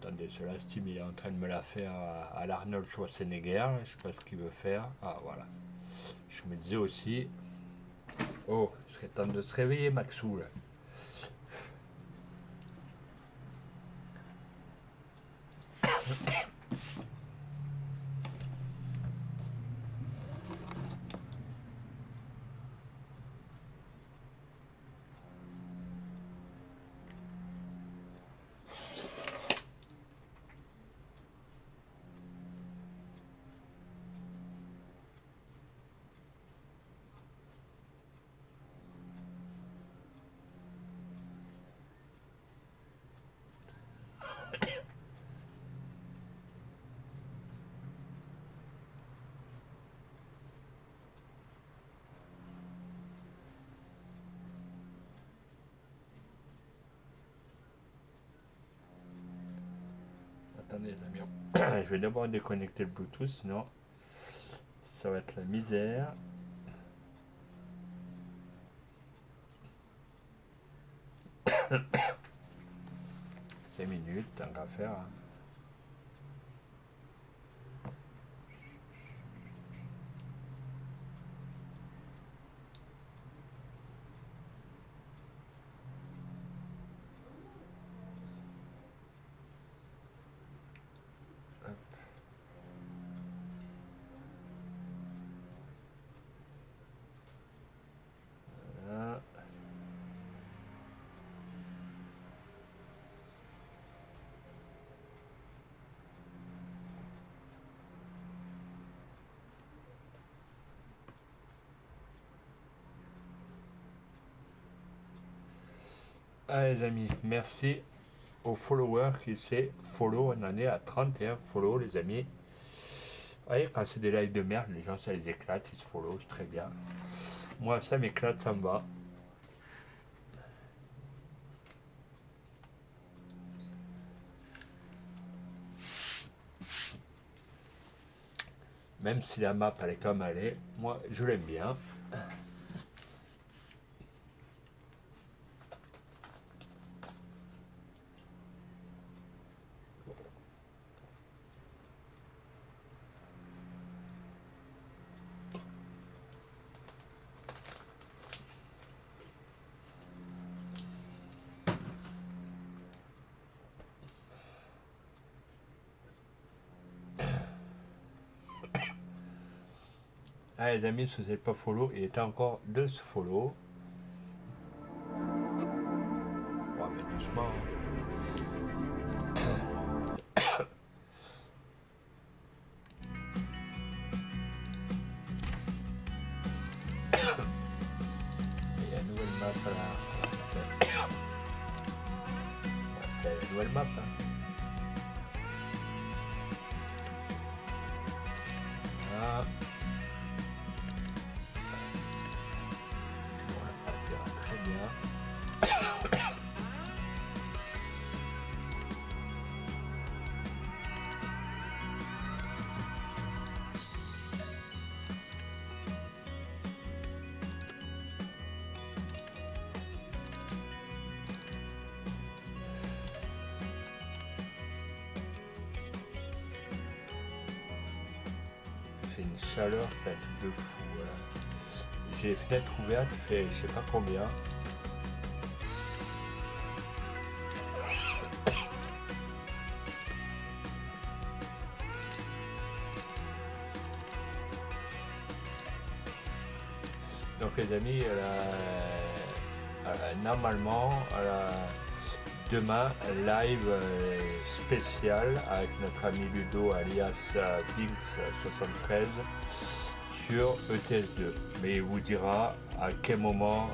attendez, cela Steam il est en train de me la faire à l'Arnold Schwarzenegger. Je sais pas ce qu'il veut faire. Ah voilà. Je me disais aussi. Oh, il serait temps de se réveiller, Maxou. Là. Attendez les amis, je vais d'abord déconnecter le Bluetooth, sinon ça va être la misère. C'est minutes, tant qu'à faire. Hein. Voilà. Allez les amis, merci aux followers qui s'est follow. On en est à 31 follow les amis. Voyez, quand c'est des lives de merde, les gens ça les éclate, ils se follow, c'est très bien. Moi ça m'éclate, ça me va. Même si la map elle est comme elle est, moi je l'aime bien. Ah les amis, si vous n'êtes pas follow, il est encore de se follow. On va mettre doucement. Il y a une nouvelle map là. C'est la nouvelle map. Hein. Voilà. Voilà, ça va très bien. Il fait une chaleur, c'est un truc de fou. Voilà. J'ai les fenêtres ouvertes, il fait je sais pas combien. Donc les amis, normalement, demain, live spécial avec notre ami Ludo alias Dinks73 sur ETS2. Mais il vous dira à quel moment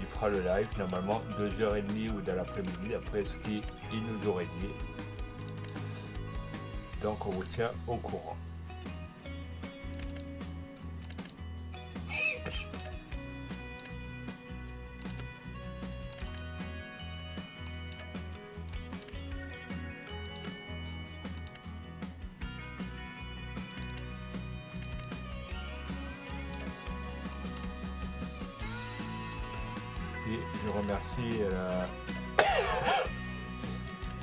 il fera le live, normalement 2h30 ou dans l'après-midi, après ce qu'il nous aurait dit. Donc on vous tient au courant. Et je remercie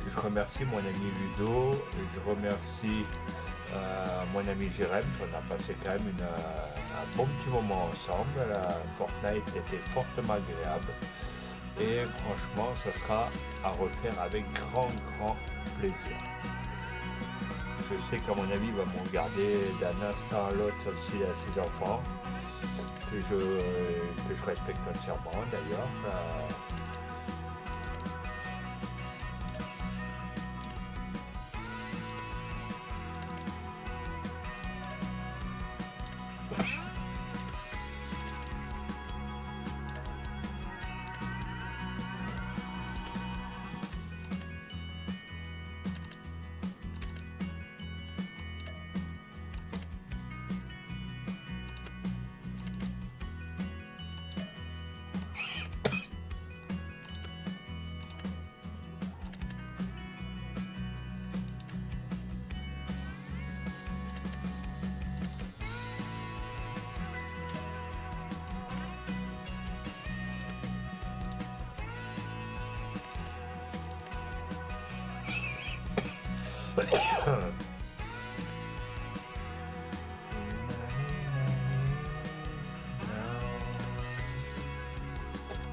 Je remercie mon ami Ludo, et je remercie mon ami Jérém. On a passé quand même un bon petit moment ensemble. La Fortnite était fortement agréable. Et franchement, ça sera à refaire avec grand plaisir. Je sais qu'à mon avis, il va me regarder d'un instant à l'autre aussi à ses enfants, que je respecte entièrement d'ailleurs.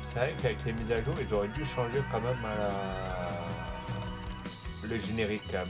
C'est vrai qu'avec les mises à jour, ils auraient dû changer quand même le générique quand même.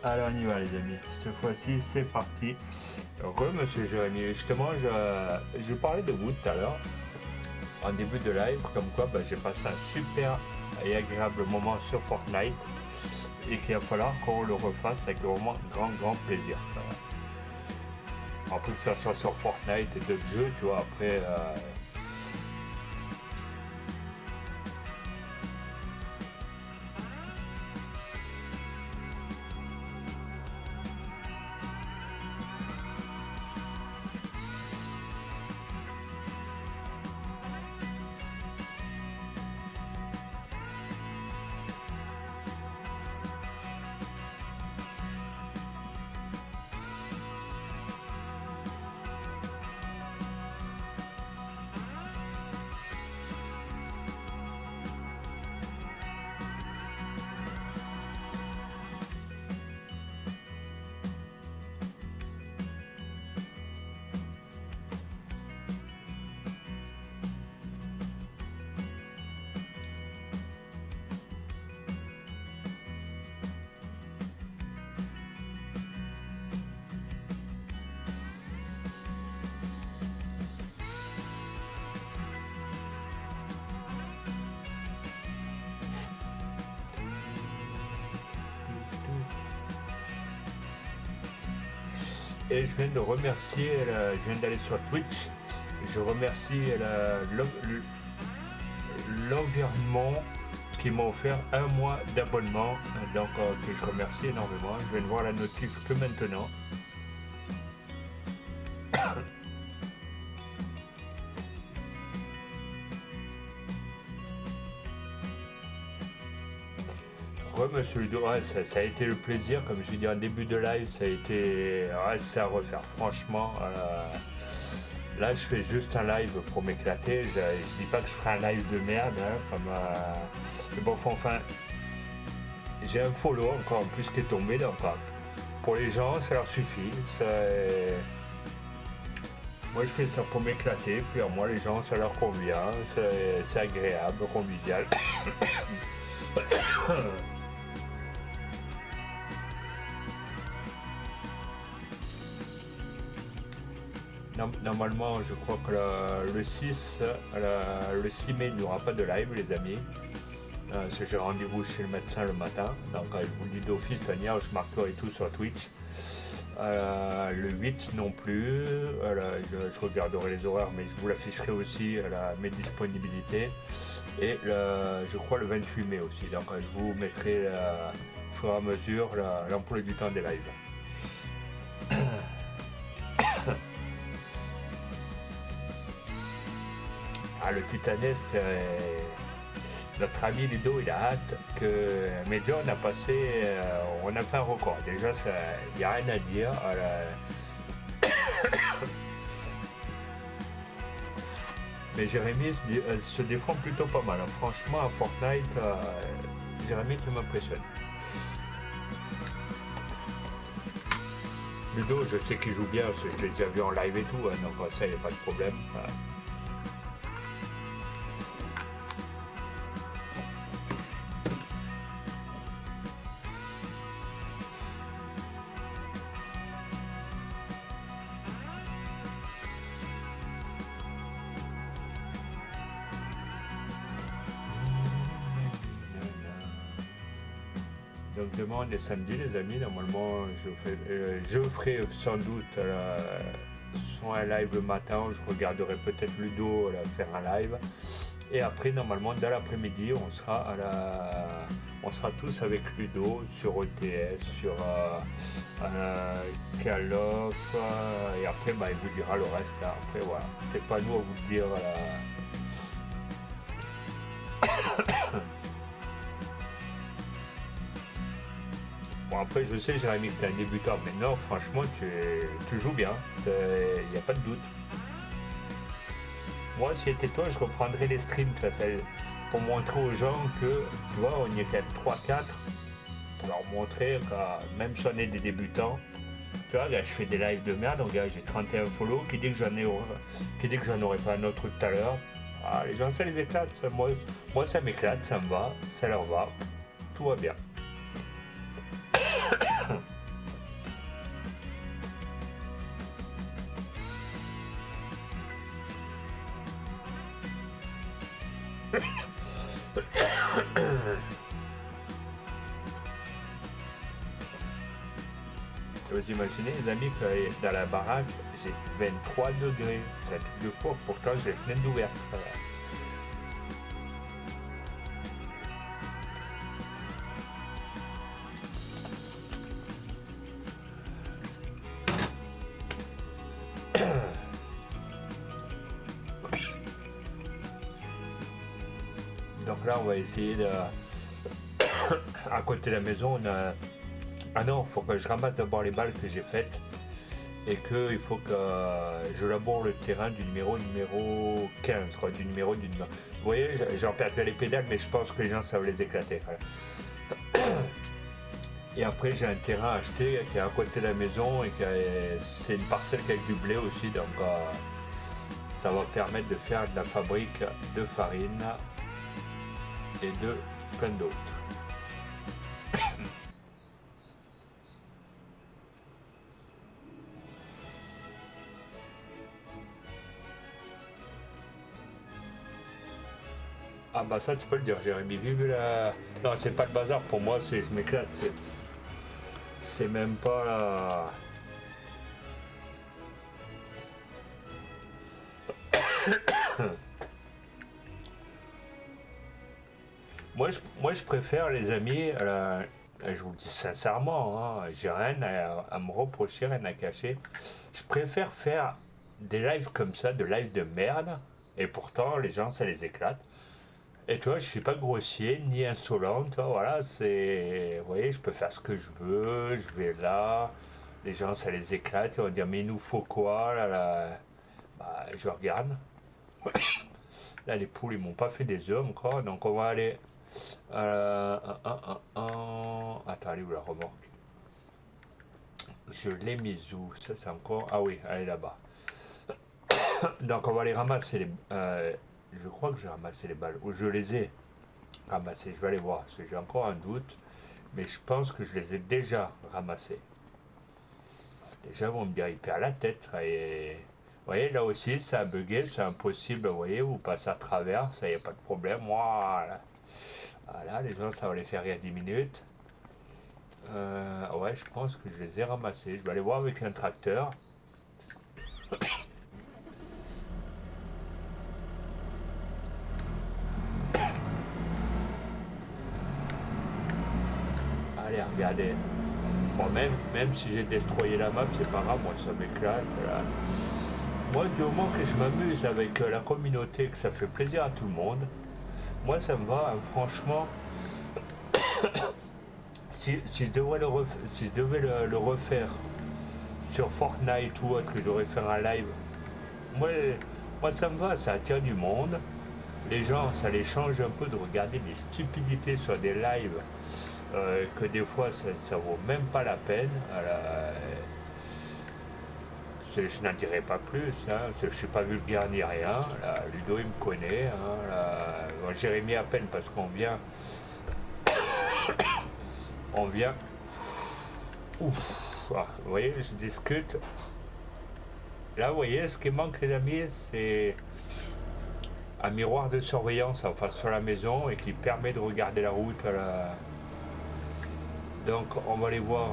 Alors on y va les amis, cette fois-ci c'est parti. Monsieur Jérémy, justement je parlais de vous tout à l'heure, en début de live, comme quoi j'ai passé un super et agréable moment sur Fortnite et qu'il va falloir qu'on le refasse avec vraiment grand plaisir. Après que ça soit sur Fortnite et d'autres jeux, tu vois, après... Et je viens de remercier, je viens d'aller sur Twitch, je remercie l'environnement qui m'a offert un mois d'abonnement, donc que je remercie énormément. Je viens de voir la notif que maintenant. Monsieur Ludo, ouais, ça a été le plaisir, comme je dit en début de live, ça a été c'est à refaire, franchement. Là, je fais juste un live pour m'éclater. Je dis pas que je ferai un live de merde, mais bon, enfin, j'ai un follow encore en plus qui est tombé, donc pour les gens, ça leur suffit. Moi, je fais ça pour m'éclater, puis à moi, les gens, ça leur convient, c'est agréable, convivial. Normalement, je crois que le 6, le 6 mai, il n'y aura pas de live, les amis. Parce que j'ai rendez-vous chez le médecin le matin. Donc, je vous le dis d'office, Tania, je marquerai tout sur Twitch. Le 8 non plus. Je regarderai les horaires, mais je vous l'afficherai aussi mes disponibilités. Et je crois le 28 mai aussi. Donc, je vous mettrai au fur et à mesure l'emploi du temps des lives. Le titanesque, notre ami Ludo, il a hâte que Medion a passé, on a fait un record. Déjà, il n'y a rien à dire. Mais Jérémy se défend plutôt pas mal. Franchement, à Fortnite, Jérémy qui m'impressionne. Ludo, je sais qu'il joue bien, parce que je l'ai déjà vu en live et tout, donc ça, il n'y a pas de problème. Donc demain on est samedi les amis, normalement je ferai sans doute soit un live le matin, je regarderai peut-être Ludo faire un live. Et après normalement dans l'après-midi on sera tous avec Ludo sur ETS, sur Call of, et après il vous dira le reste. Après voilà, c'est pas nous à vous le dire. Bon après je sais Jérémy que tu es un débutant, mais non franchement tu joues bien, il n'y a pas de doute. Moi si c'était toi je reprendrais les streams pour montrer aux gens que tu vois on y est quand même 3-4, pour leur montrer que même si on est des débutants, tu vois là je fais des lives de merde, regarde j'ai 31 follow, qui dit que j'en aurai pas un autre tout à l'heure. Les gens ça les éclate, moi ça m'éclate, ça me va, ça leur va, tout va bien. Vous imaginez les amis que dans la baraque j'ai 23 degrés, c'est un truc de fou, pourtant j'ai les fenêtres ouvertes. Donc là on va essayer de... à côté de la maison on a... Ah non, il faut que je ramasse d'abord les balles que j'ai faites et qu'il faut que je laboure le terrain du numéro 15, quoi, du numéro. Vous voyez, j'en perds déjà les pédales, mais je pense que les gens savent les éclater. Voilà. Et après, j'ai un terrain acheté qui est à côté de la maison et c'est une parcelle avec du blé aussi, donc ça va permettre de faire de la fabrique de farine et de plein d'autres. Ah bah ça tu peux le dire Jérémy, vive la... Non c'est pas le bazar pour moi, je m'éclate, c'est même pas la... moi je préfère les amis, je vous le dis sincèrement, j'ai rien à me reprocher, rien à cacher. Je préfère faire des lives comme ça, de lives de merde, et pourtant les gens ça les éclate. Et toi, je suis pas grossier ni insolent, toi, voilà, vous voyez, je peux faire ce que je veux, je vais là, les gens ça les éclate, ils vont dire mais il nous faut quoi, là. Bah, je regarde. Là, les poules, ils m'ont pas fait des œufs encore, donc on va aller. Attends, allez où la remorque? Je l'ai mise où? Ça, c'est encore. Ah oui, elle est là-bas. Donc on va les ramasser. Je crois que j'ai ramassé les balles. Ou je les ai ramassées. Je vais aller voir. Parce que j'ai encore un doute. Mais je pense que je les ai déjà ramassées. Déjà, vont me dire, il perd la tête. Et vous voyez, là aussi, ça a bugué. C'est impossible. Vous voyez, vous passez à travers. Ça, y a pas de problème. Voilà. Voilà, les gens, ça va les faire rire 10 minutes. Ouais, je pense que je les ai ramassés. Je vais aller voir avec un tracteur. Allez, regardez. Bon, même si j'ai destroyé la map, c'est pas grave, moi ça m'éclate. Là. Moi, du moment que je m'amuse avec la communauté, que ça fait plaisir à tout le monde, moi ça me va, hein, franchement. Si je devais, si je devais le refaire sur Fortnite ou autre, que j'aurais fait un live, moi, moi ça me va, ça attire du monde. Les gens, ça les change un peu de regarder des stupidités sur des lives que des fois ça vaut même pas la peine. Je n'en dirai pas plus, hein, je ne suis pas vulgaire ni rien. Là, Ludo il me connaît. Hein, là, bon, Jérémy à peine parce qu'on vient. On vient. Ouf. Ah, vous voyez, je discute. Là, vous voyez, ce qui manque, les amis, c'est un miroir de surveillance en face sur la maison et qui permet de regarder la route. Donc, on va aller voir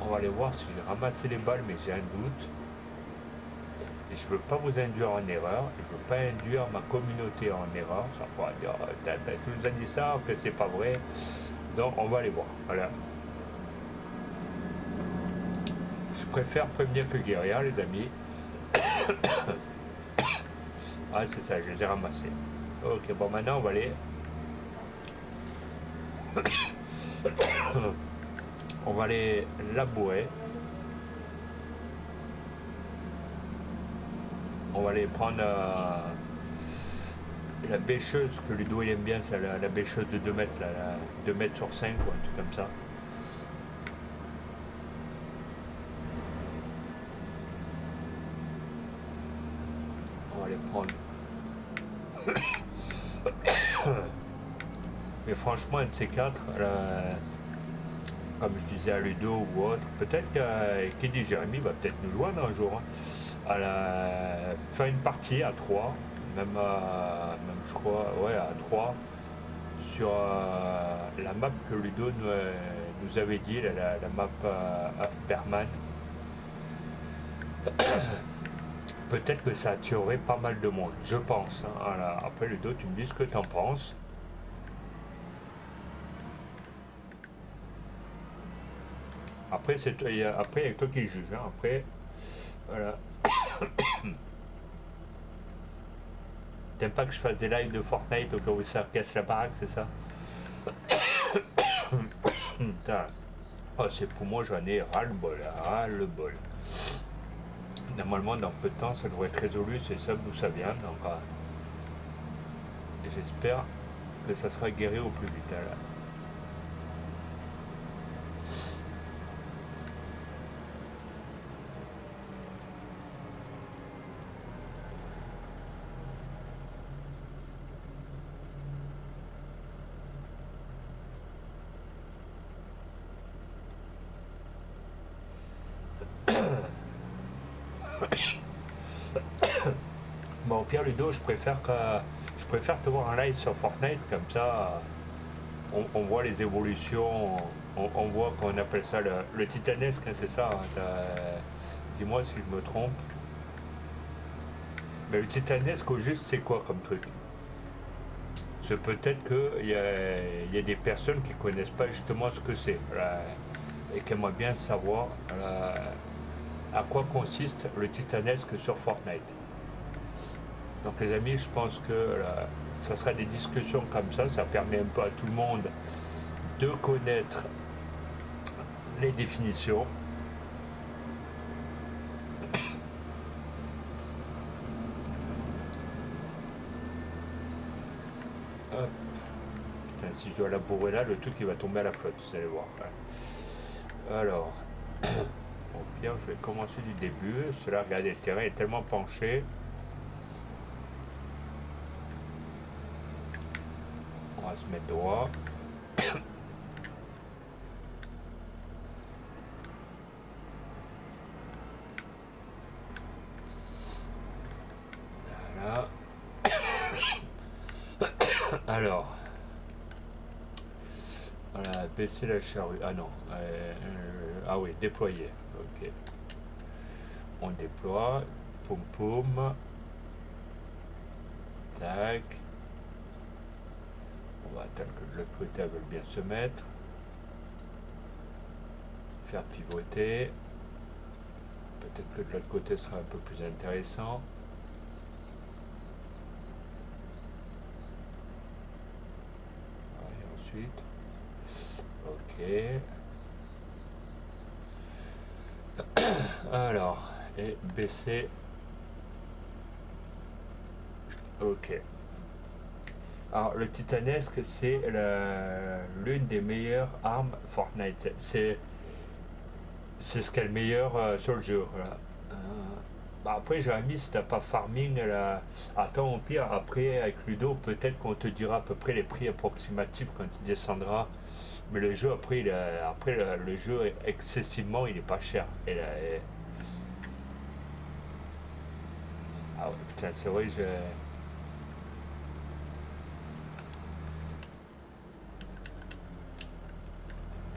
on va aller voir si j'ai ramassé les balles, mais j'ai un doute. Et je ne veux pas vous induire en erreur. Je ne veux pas induire ma communauté en erreur. Ça pourra dire, tu nous as dit ça, que c'est pas vrai. Donc, on va aller voir. Voilà. Je préfère prévenir que guérir, les amis. Ah, c'est ça, je les ai ramassés. Ok, bon, maintenant, on va aller. On va aller labourer. On va aller prendre la bêcheuse que Ludo il aime bien, c'est la bêcheuse de 2 mètres, là, 2 mètres sur 5, ou un truc comme ça. On va aller prendre. Mais franchement, un de ces quatre, comme je disais à Ludo ou autre, peut-être qui dit Jérémy va peut-être nous joindre un jour. Hein, faire une partie à 3, même je crois, ouais, à 3, sur la map que Ludo nous avait dit, la map Afberman. Peut-être que ça attirerait pas mal de monde, je pense. Hein. Voilà. Après, Ludo, tu me dis ce que tu en penses. Après, après, il y a toi qui juge. Hein. Après, voilà. T'aimes pas que je fasse des lives de Fortnite au cas où ça casse la baraque, c'est ça? Putain. Oh, c'est pour moi, j'en ai ras-le-bol, ras-le-bol. Normalement, dans peu de temps, ça devrait être résolu, c'est ça d'où ça vient. Donc, j'espère que ça sera guéri au plus vite. Là. Bon, Pierre Ludo, je préfère te voir en live sur Fortnite, comme ça, on voit les évolutions, on voit qu'on appelle ça le titanesque, hein, c'est ça. Hein, dis-moi si je me trompe. Mais le titanesque, au juste, c'est quoi comme truc? C'est peut-être qu'il y a des personnes qui ne connaissent pas justement ce que c'est et qui aimeraient bien savoir à quoi consiste le titanesque sur Fortnite. Donc les amis, je pense que ça sera des discussions comme ça permet un peu à tout le monde de connaître les définitions. Hop. Putain, si je dois labourer là, le truc il va tomber à la flotte, vous allez voir. Alors, pire, je vais commencer du début. Cela, regardez, le terrain est tellement penché. On va se mettre droit. Voilà. Alors. Voilà, baisser la charrue. Ah non. Ah oui, déployer. Ok. On déploie. Poum poum. Tac. On va attendre que de l'autre côté elle veut bien se mettre. Faire pivoter. Peut-être que de l'autre côté sera un peu plus intéressant. Et ensuite. Ok. Alors, et baisser. Ok. Alors, le titanesque, c'est l'une des meilleures armes Fortnite. C'est ce qui est le meilleur sur le jeu. Voilà. Bah après, j'ai mis si t'as pas farming, attends, au pire, après, avec Ludo, peut-être qu'on te dira à peu près les prix approximatifs quand tu descendras. Mais le jeu, après, le jeu, excessivement, il est pas cher. Ah ouais, putain, c'est vrai,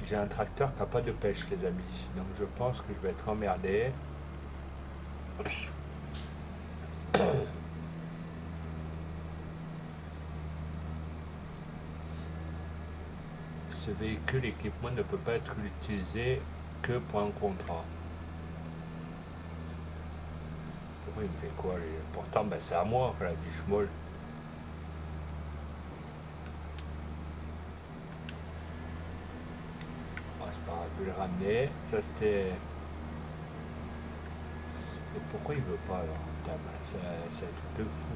j'ai un tracteur qui n'a pas de pêche, les amis. Donc je pense que je vais être emmerdé. Ce véhicule équipement ne peut pas être utilisé que pour un contrat. Pourquoi il me fait quoi lui? Pourtant, ben, c'est à moi, la biche molle. Ah, c'est pas grave, je vais le ramener. Ça, c'était. Et pourquoi il veut pas alors? Putain, ben, c'est un truc de fou.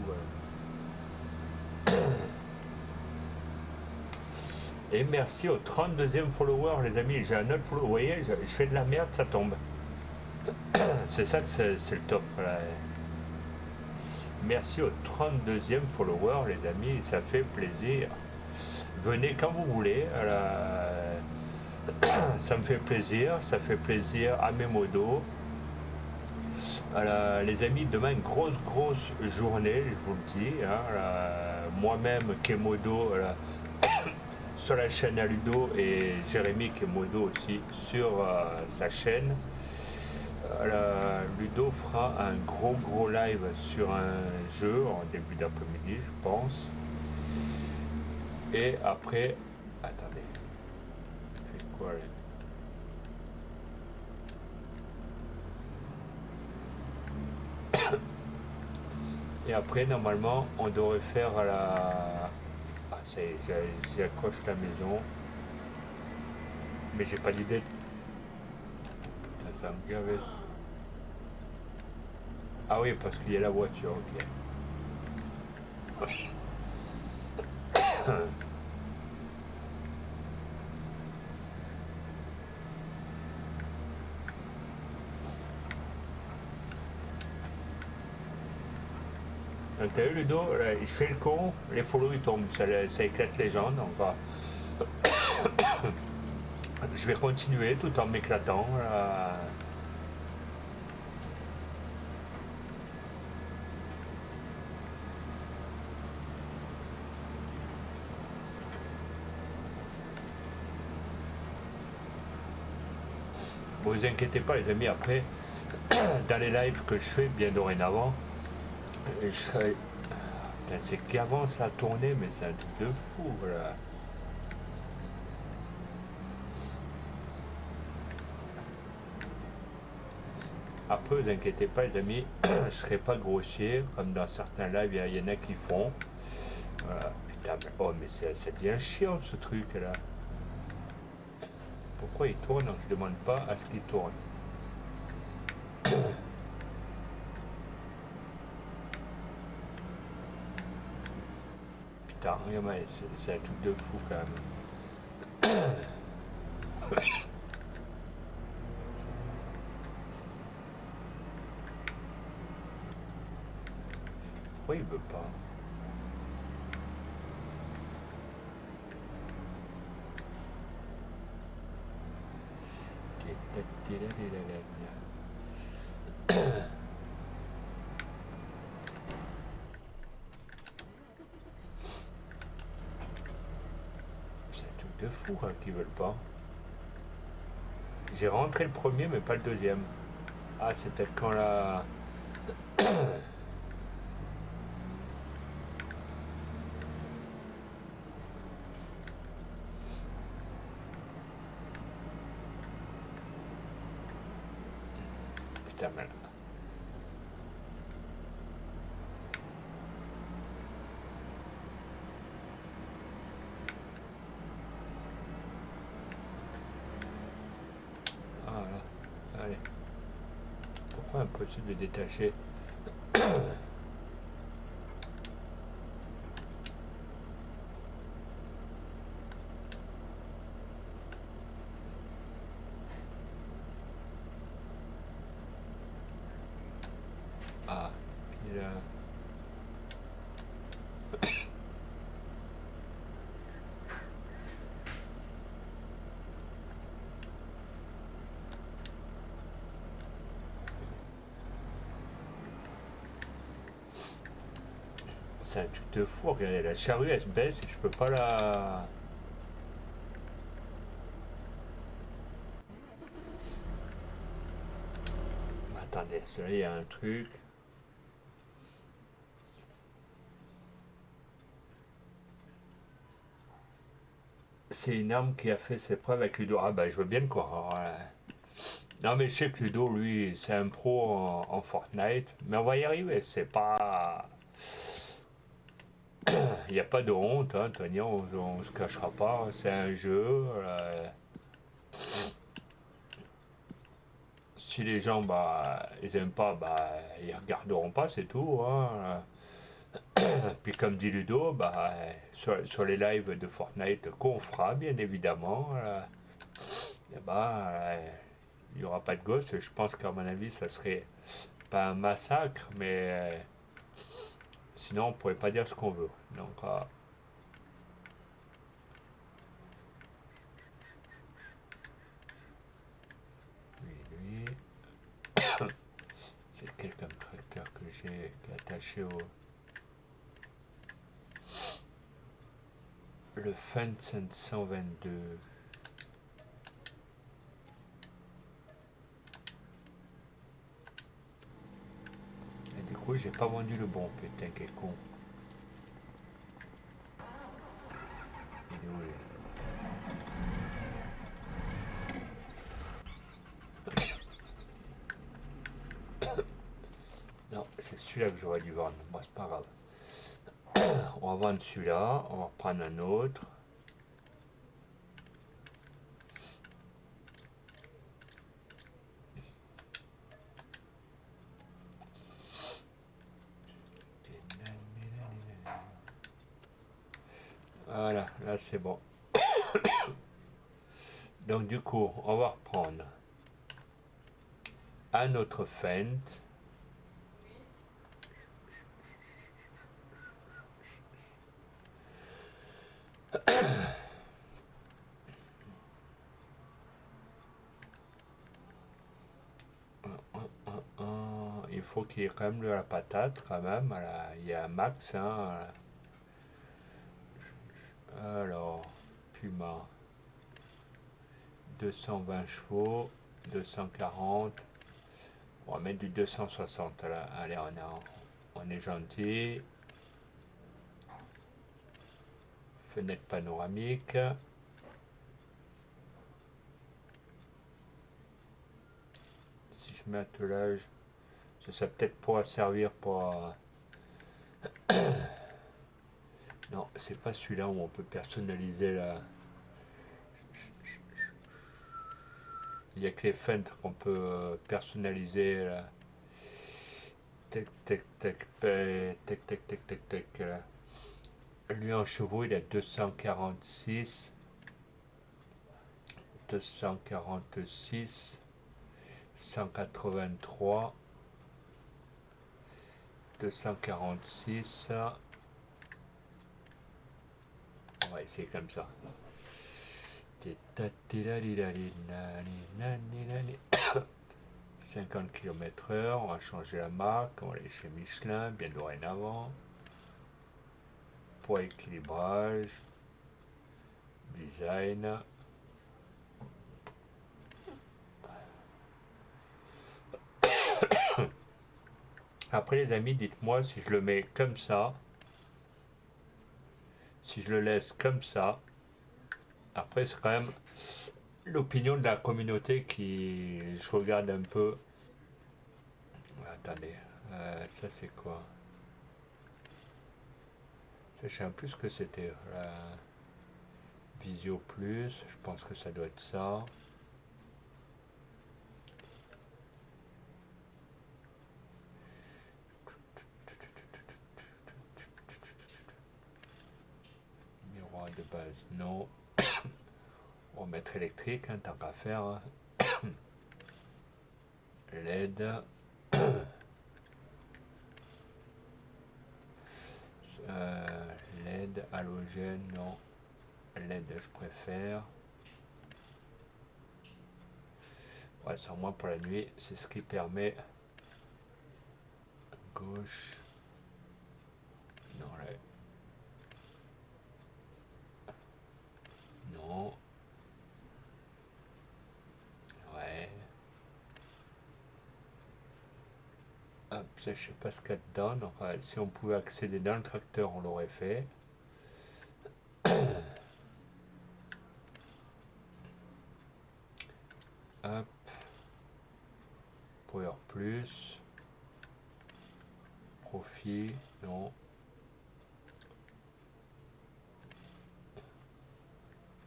Et merci au 32e follower, les amis. J'ai un autre follower. Vous voyez, je fais de la merde, ça tombe. C'est ça que c'est le top. Voilà. Merci au 32e follower, les amis. Ça fait plaisir. Venez quand vous voulez. Ça me fait plaisir. Ça fait plaisir à mes modos. Les amis, demain, une grosse journée, je vous le dis. Hein, moi-même, Kemodo, sur la chaîne à Ludo, et Jérémy Kemodo aussi sur sa chaîne. Ludo fera un gros live sur un jeu en début d'après-midi, je pense. Et après, attendez, fait quoi là? Et après, normalement, on devrait faire à la. Ah, ça y est, j'accroche la maison. Mais j'ai pas d'idée. Putain, ça va me gaver. Ah oui, parce qu'il y a la voiture, ok. Donc, t'as vu Ludo, là, il fait le con, les follow ils tombent, ça éclate les gens, donc je vais continuer tout en m'éclatant. Bon, vous inquiétez pas les amis, après, dans les lives que je fais bien dorénavant, je serai. Putain, c'est qu'avant ça a tourné, mais c'est un truc de fou, voilà. Après, vous inquiétez pas les amis, je serai pas grossier, comme dans certains lives, il y en a qui font. Voilà. Putain, mais, oh, mais ça devient chiant ce truc là. Pourquoi il tourne? Je demande pas à ce qu'il tourne. Putain, regarde, c'est un truc de fou quand même. Pourquoi il veut pas? C'est un truc de fou hein, qu'ils veulent pas. J'ai rentré le premier mais pas le deuxième. Ah c'est peut-être quand la... Putain mal. Ah là. Allez. Pourquoi impossible de détacher? Ah. Puis là... C'est un truc de fou, regardez, la charrue elle se baisse et je peux pas la... Attendez, celui-là il y a un truc. C'est une arme qui a fait ses preuves avec Ludo. Ah bah je veux bien le croire. Non mais je sais que Ludo lui c'est un pro en Fortnite. Mais on va y arriver, c'est pas... Il n'y a pas de honte, hein, Tony, on se cachera pas. C'est un jeu. Si les gens bah ils aiment pas, bah ils regarderont pas, c'est tout. Hein. Puis comme dit Ludo, bah sur les lives de Fortnite qu'on fera bien évidemment, et bah il n'y aura pas de ghost. Je pense qu'à mon avis ça serait pas un massacre, mais sinon on pourrait pas dire ce qu'on veut. Donc lui, c'est quel comme tracteur que j'ai qui est attaché au... Le Fun 722. Et du coup, j'ai pas vendu le bon, putain, quel con. Il est où, lui? Non, c'est celui-là que j'aurais dû vendre. Bon, c'est pas grave. On va vendre celui-là, on va reprendre un autre. Voilà, là c'est bon. Donc du coup, on va reprendre un autre Fent. Il faut qu'il y ait quand même de la patate, quand même. Voilà, il y a un max. Hein. Alors, Puma, 220 chevaux, 240. On va mettre du 260. Là. Allez, on est gentil. Fenêtre panoramique. Si je mets attelage, ça peut-être pourra servir pour... Non, c'est pas celui-là où on peut personnaliser la... Il n'y a que les fenêtres qu'on peut personnaliser. Là. Tac, tac, tac, tac, tac, tac, tac, tac. Lui en chevaux, il a 246. 246. 183. 246. On va essayer comme ça. 50 km/h. On va changer la marque. On va aller chez Michelin, bien dorénavant. Poids équilibrage. Design. Après les amis, dites-moi si je le mets comme ça, si je le laisse comme ça. Après c'est quand même l'opinion de la communauté qui je regarde un peu. Attendez, ça c'est quoi? Ça, je sais plus ce que c'était. Visio Plus, je pense que ça doit être ça. Miroir de base, non. On va mettre électrique, hein, tant qu'à faire. Hein. LED. LED, halogène, non. LED, je préfère. Ouais, c'est au moins pour la nuit. C'est ce qui permet. Gauche. Non, là. Non. Ouais. Hop, ça, je sais pas ce qu'il y a dedans. Donc, si on pouvait accéder dans le tracteur, on l'aurait fait. Hop. Power plus. Profit, non.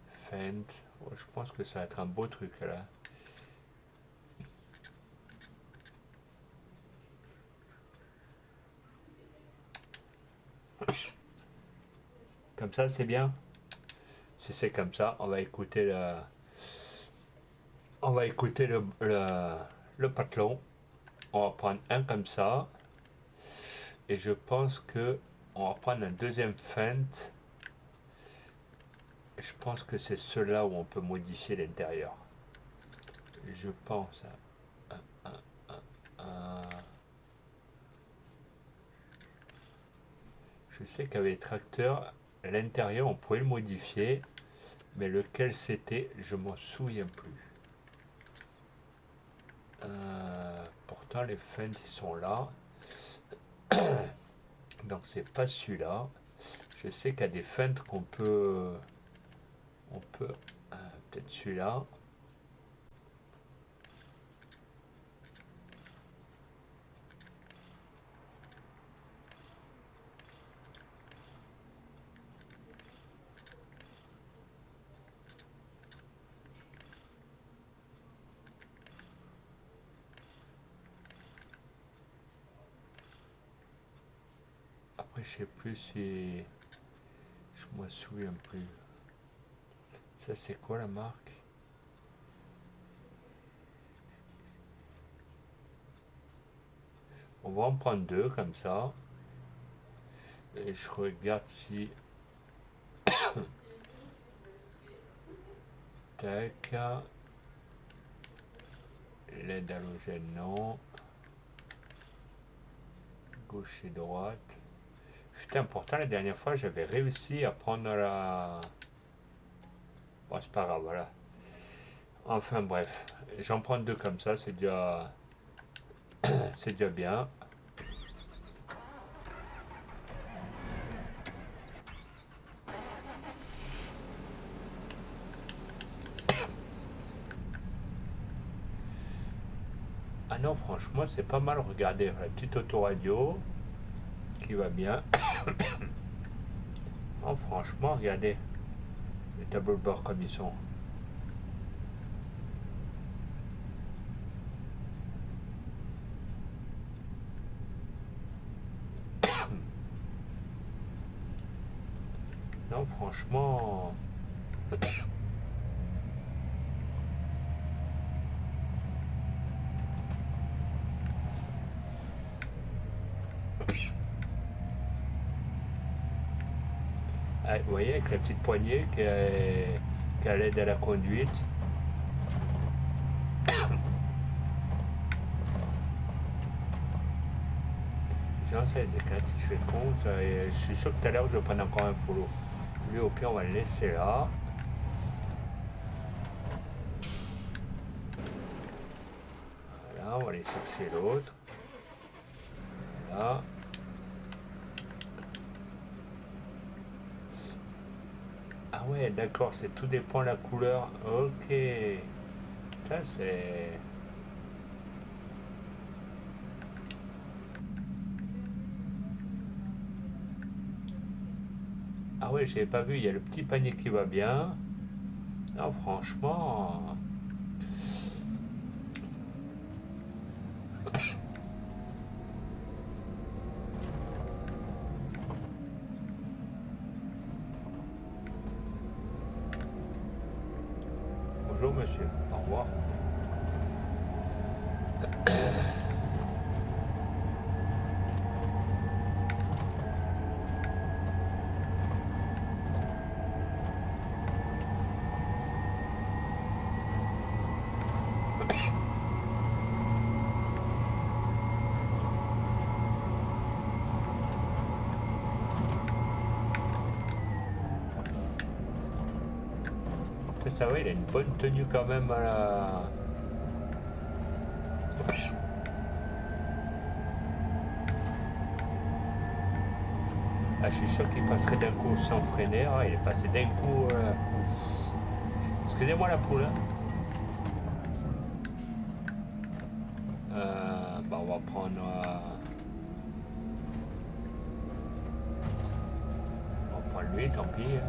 Fent. Oh, je pense que ça va être un beau truc là. Comme ça, c'est bien. Si c'est comme ça, on va écouter le patelon. On va prendre un comme ça. Et je pense que on va prendre un deuxième Fent. Je pense que c'est ceux-là où on peut modifier l'intérieur. Je pense à je sais qu'avec les tracteurs, l'intérieur, on pouvait le modifier, mais lequel c'était, je m'en souviens plus. Pourtant, les fans, ils sont là. Donc, c'est pas celui-là. Je sais qu'il y a des fentes qu'on peut... On peut... peut-être celui-là. Après, je sais plus si... Je m'en souviens plus. Ça, c'est quoi la marque? On va en prendre deux comme ça. Et je regarde si... Tac. LED halogène, non. Gauche et droite. Putain, pourtant, la dernière fois, j'avais réussi à prendre la... Bon, c'est pas grave, voilà. Enfin, bref. J'en prends deux comme ça, c'est déjà... c'est déjà bien. Ah non, franchement, c'est pas mal. Regardez, la petite autoradio qui va bien. Non, franchement, regardez les tableaux de bord comme ils sont. Non, franchement... Ah, vous voyez, avec la petite poignée qui l'aide à la conduite. Les gens, ça les éclate si je fais le con. Je suis sûr que tout à l'heure, je vais prendre encore un follow. Lui, au pire, on va le laisser là. Voilà, on va aller chercher l'autre. Voilà. Ah ouais, d'accord, c'est tout dépend de la couleur. Ok. Ça, c'est... Ah ouais, j'avais pas vu, il y a le petit panier qui va bien. Non, franchement... Bonjour monsieur, au revoir. Après ça va, il a une bonne tenue quand même à la... Ah, je suis sûr qu'il passerait d'un coup sans freiner. Ah, il est passé d'un coup... Excusez-moi la poule. Hein. Bah, on va prendre... on va prendre lui, tant pis. Hein.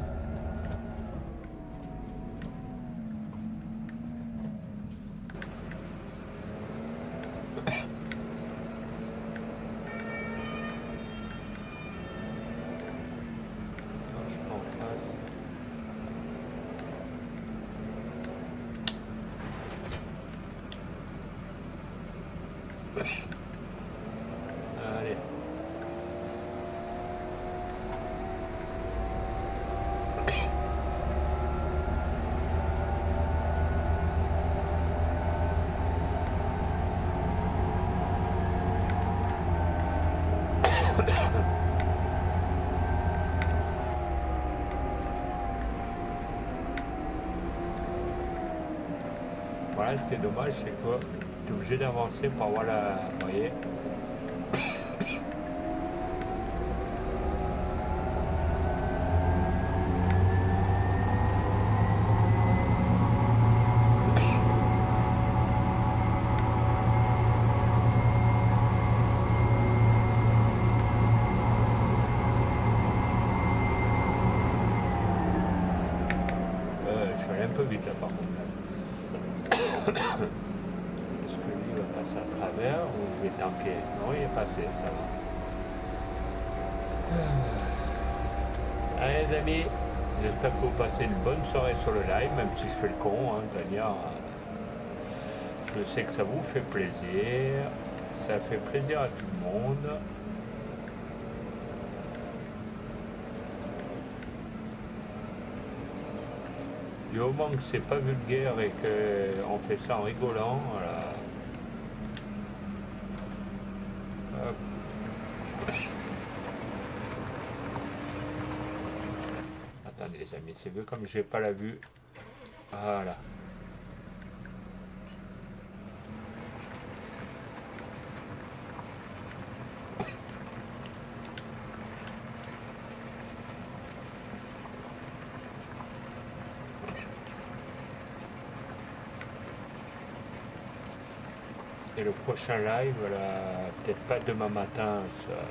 Non, je suis pas en face. Allez. Voilà, ce qui est dommage, c'est que tu es obligé d'avancer pour avoir la... Vous voyez. Je suis allé un peu vite là par contre. Est-ce que lui va passer à travers ou je vais tanker? Non, il est passé, ça va. Allez les amis, j'espère que vous passez une bonne soirée sur le live, même si je fais le con, hein, c'est-à-dire, je sais que ça vous fait plaisir, ça fait plaisir à tout le monde. Du moment que c'est pas vulgaire et qu'on fait ça en rigolant, voilà. Hop. Attendez les amis, c'est vu comme j'ai pas la vue. Voilà. Et le prochain live, peut-être pas demain matin,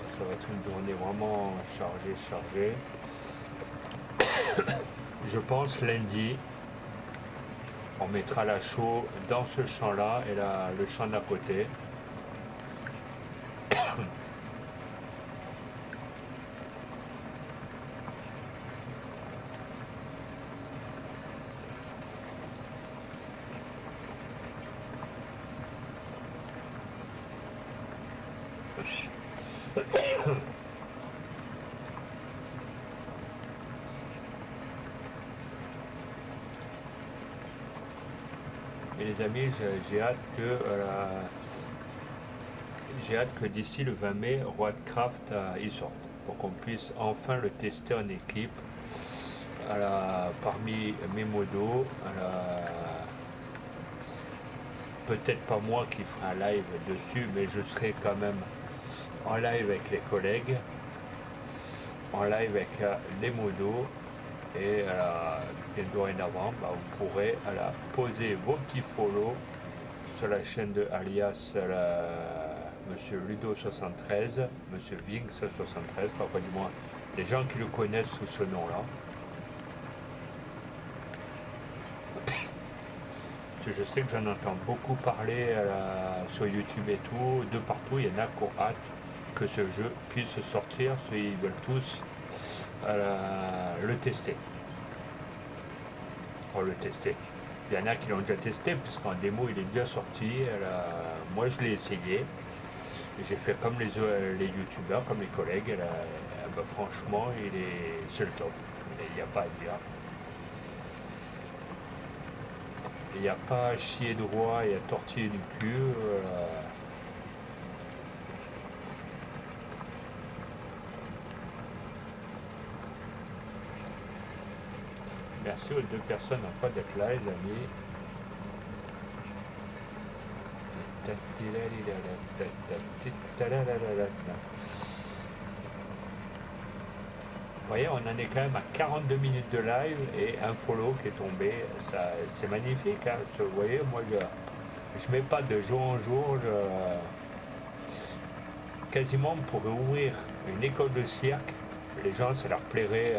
ça va être une journée vraiment chargée. Je pense lundi, on mettra la chaux dans ce champ-là et le champ d'à côté. Et les amis, j'ai hâte que d'ici le 20 mai, Roadcraft il sorte. Pour qu'on puisse enfin le tester en équipe. Parmi mes modos, peut-être pas moi qui ferai un live dessus, mais je serai quand même en live avec les collègues, en live avec les modos, et bien dorénavant, vous pourrez poser vos petits follow sur la chaîne de alias Monsieur Ludo73, Monsieur Vinx73, enfin du moins les gens qui le connaissent sous ce nom-là. Je sais que j'en entends beaucoup parler sur YouTube et tout, de partout, il y en a qui ont hâte que ce jeu puisse sortir, ils veulent tous le tester. Pour le tester. Il y en a qui l'ont déjà testé, puisqu'en démo il est déjà sorti. Moi je l'ai essayé. J'ai fait comme les youtubeurs, comme les collègues. Franchement, c'est le top. Il n'y a pas à dire. Il n'y a pas à chier droit et à tortiller du cul. Merci aux 2 personnes encore d'être là, les amis. Vous voyez, on en est quand même à 42 minutes de live et un follow qui est tombé. C'est magnifique. Hein. Vous voyez, moi, je mets pas de jour en jour. Quasiment, on pourrait ouvrir une école de cirque. Les gens, ça leur plairait.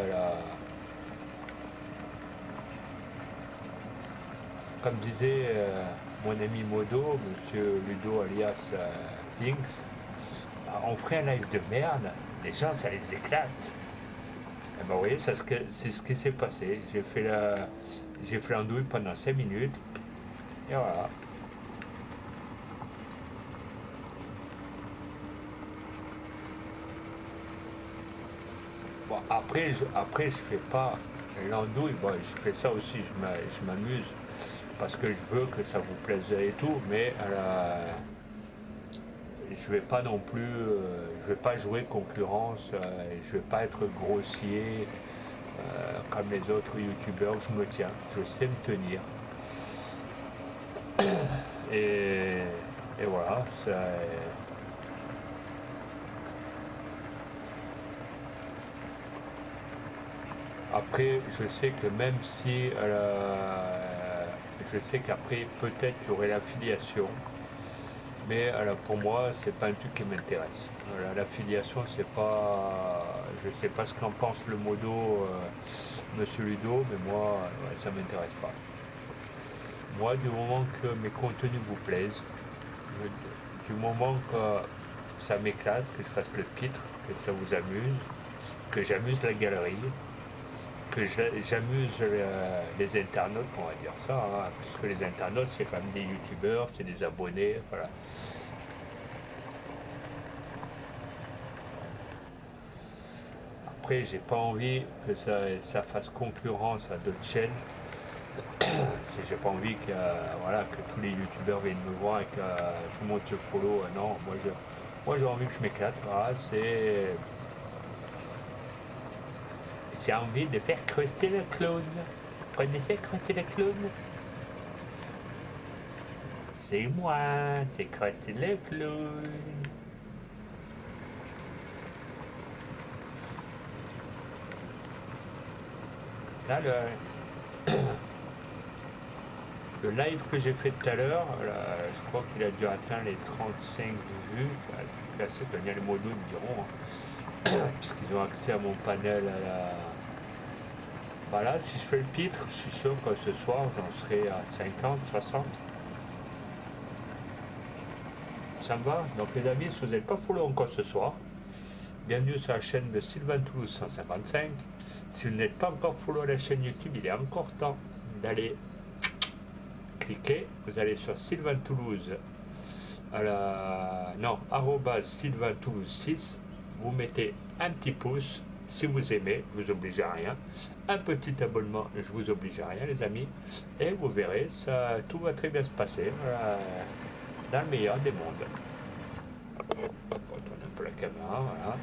Comme disait mon ami Modo, Monsieur Ludo alias Vinx, on ferait un live de merde. Les gens, ça les éclate. Et vous voyez, c'est ce qui s'est passé. J'ai fait l'andouille pendant 5 minutes. Et voilà. Bon, après, je fais pas l'andouille. Bon, je fais ça aussi, je m'amuse. Parce que je veux que ça vous plaise et tout. Mais je vais pas non plus, je vais pas jouer concurrence, je vais pas être grossier comme les autres youtubeurs. Je me tiens, je sais me tenir. Et voilà. Après, je sais que même si je sais qu'après peut-être il y aurait l'affiliation. Mais pour moi, c'est pas un truc qui m'intéresse. L'affiliation, c'est pas. Je sais pas ce qu'en pense le modo Monsieur Ludo, mais moi, ça m'intéresse pas. Moi, du moment que mes contenus vous plaisent, du moment que ça m'éclate, que je fasse le pitre, que ça vous amuse, que j'amuse la galerie, que j'amuse les internautes, on va dire ça, hein, puisque les internautes, c'est quand même des youtubeurs, c'est des abonnés, voilà. Après, j'ai pas envie que ça fasse concurrence à d'autres chaînes. J'ai pas envie que tous les youtubeurs viennent me voir et que tout le monde se follow. Non, moi j'ai envie que je m'éclate. Voilà, j'ai envie de faire Krusty le clown. Vous connaissez Krusty le clown? C'est moi, c'est Krusty le clown. Là, le live que j'ai fait tout à l'heure, je crois qu'il a dû atteindre les 35 vues. Les modos me diront, hein, puisqu'ils ont accès à mon panel. Voilà, si je fais le pitre, je suis sûr que ce soir, j'en serai à 50, 60. Ça me va. Donc les amis, si vous n'êtes pas follow encore ce soir, bienvenue sur la chaîne de Sylvain Toulouse 155. Si vous n'êtes pas encore follow à la chaîne YouTube, il est encore temps d'aller cliquer. Vous allez sur Sylvain Toulouse, @Sylvain Toulouse 6. Vous mettez un petit pouce Si vous aimez, je vous oblige à rien. Un petit abonnement, je vous oblige à rien, les amis. Et vous verrez, ça, tout va très bien se passer. Voilà, dans le meilleur des mondes. Hop, on tourne un peu la caméra, voilà.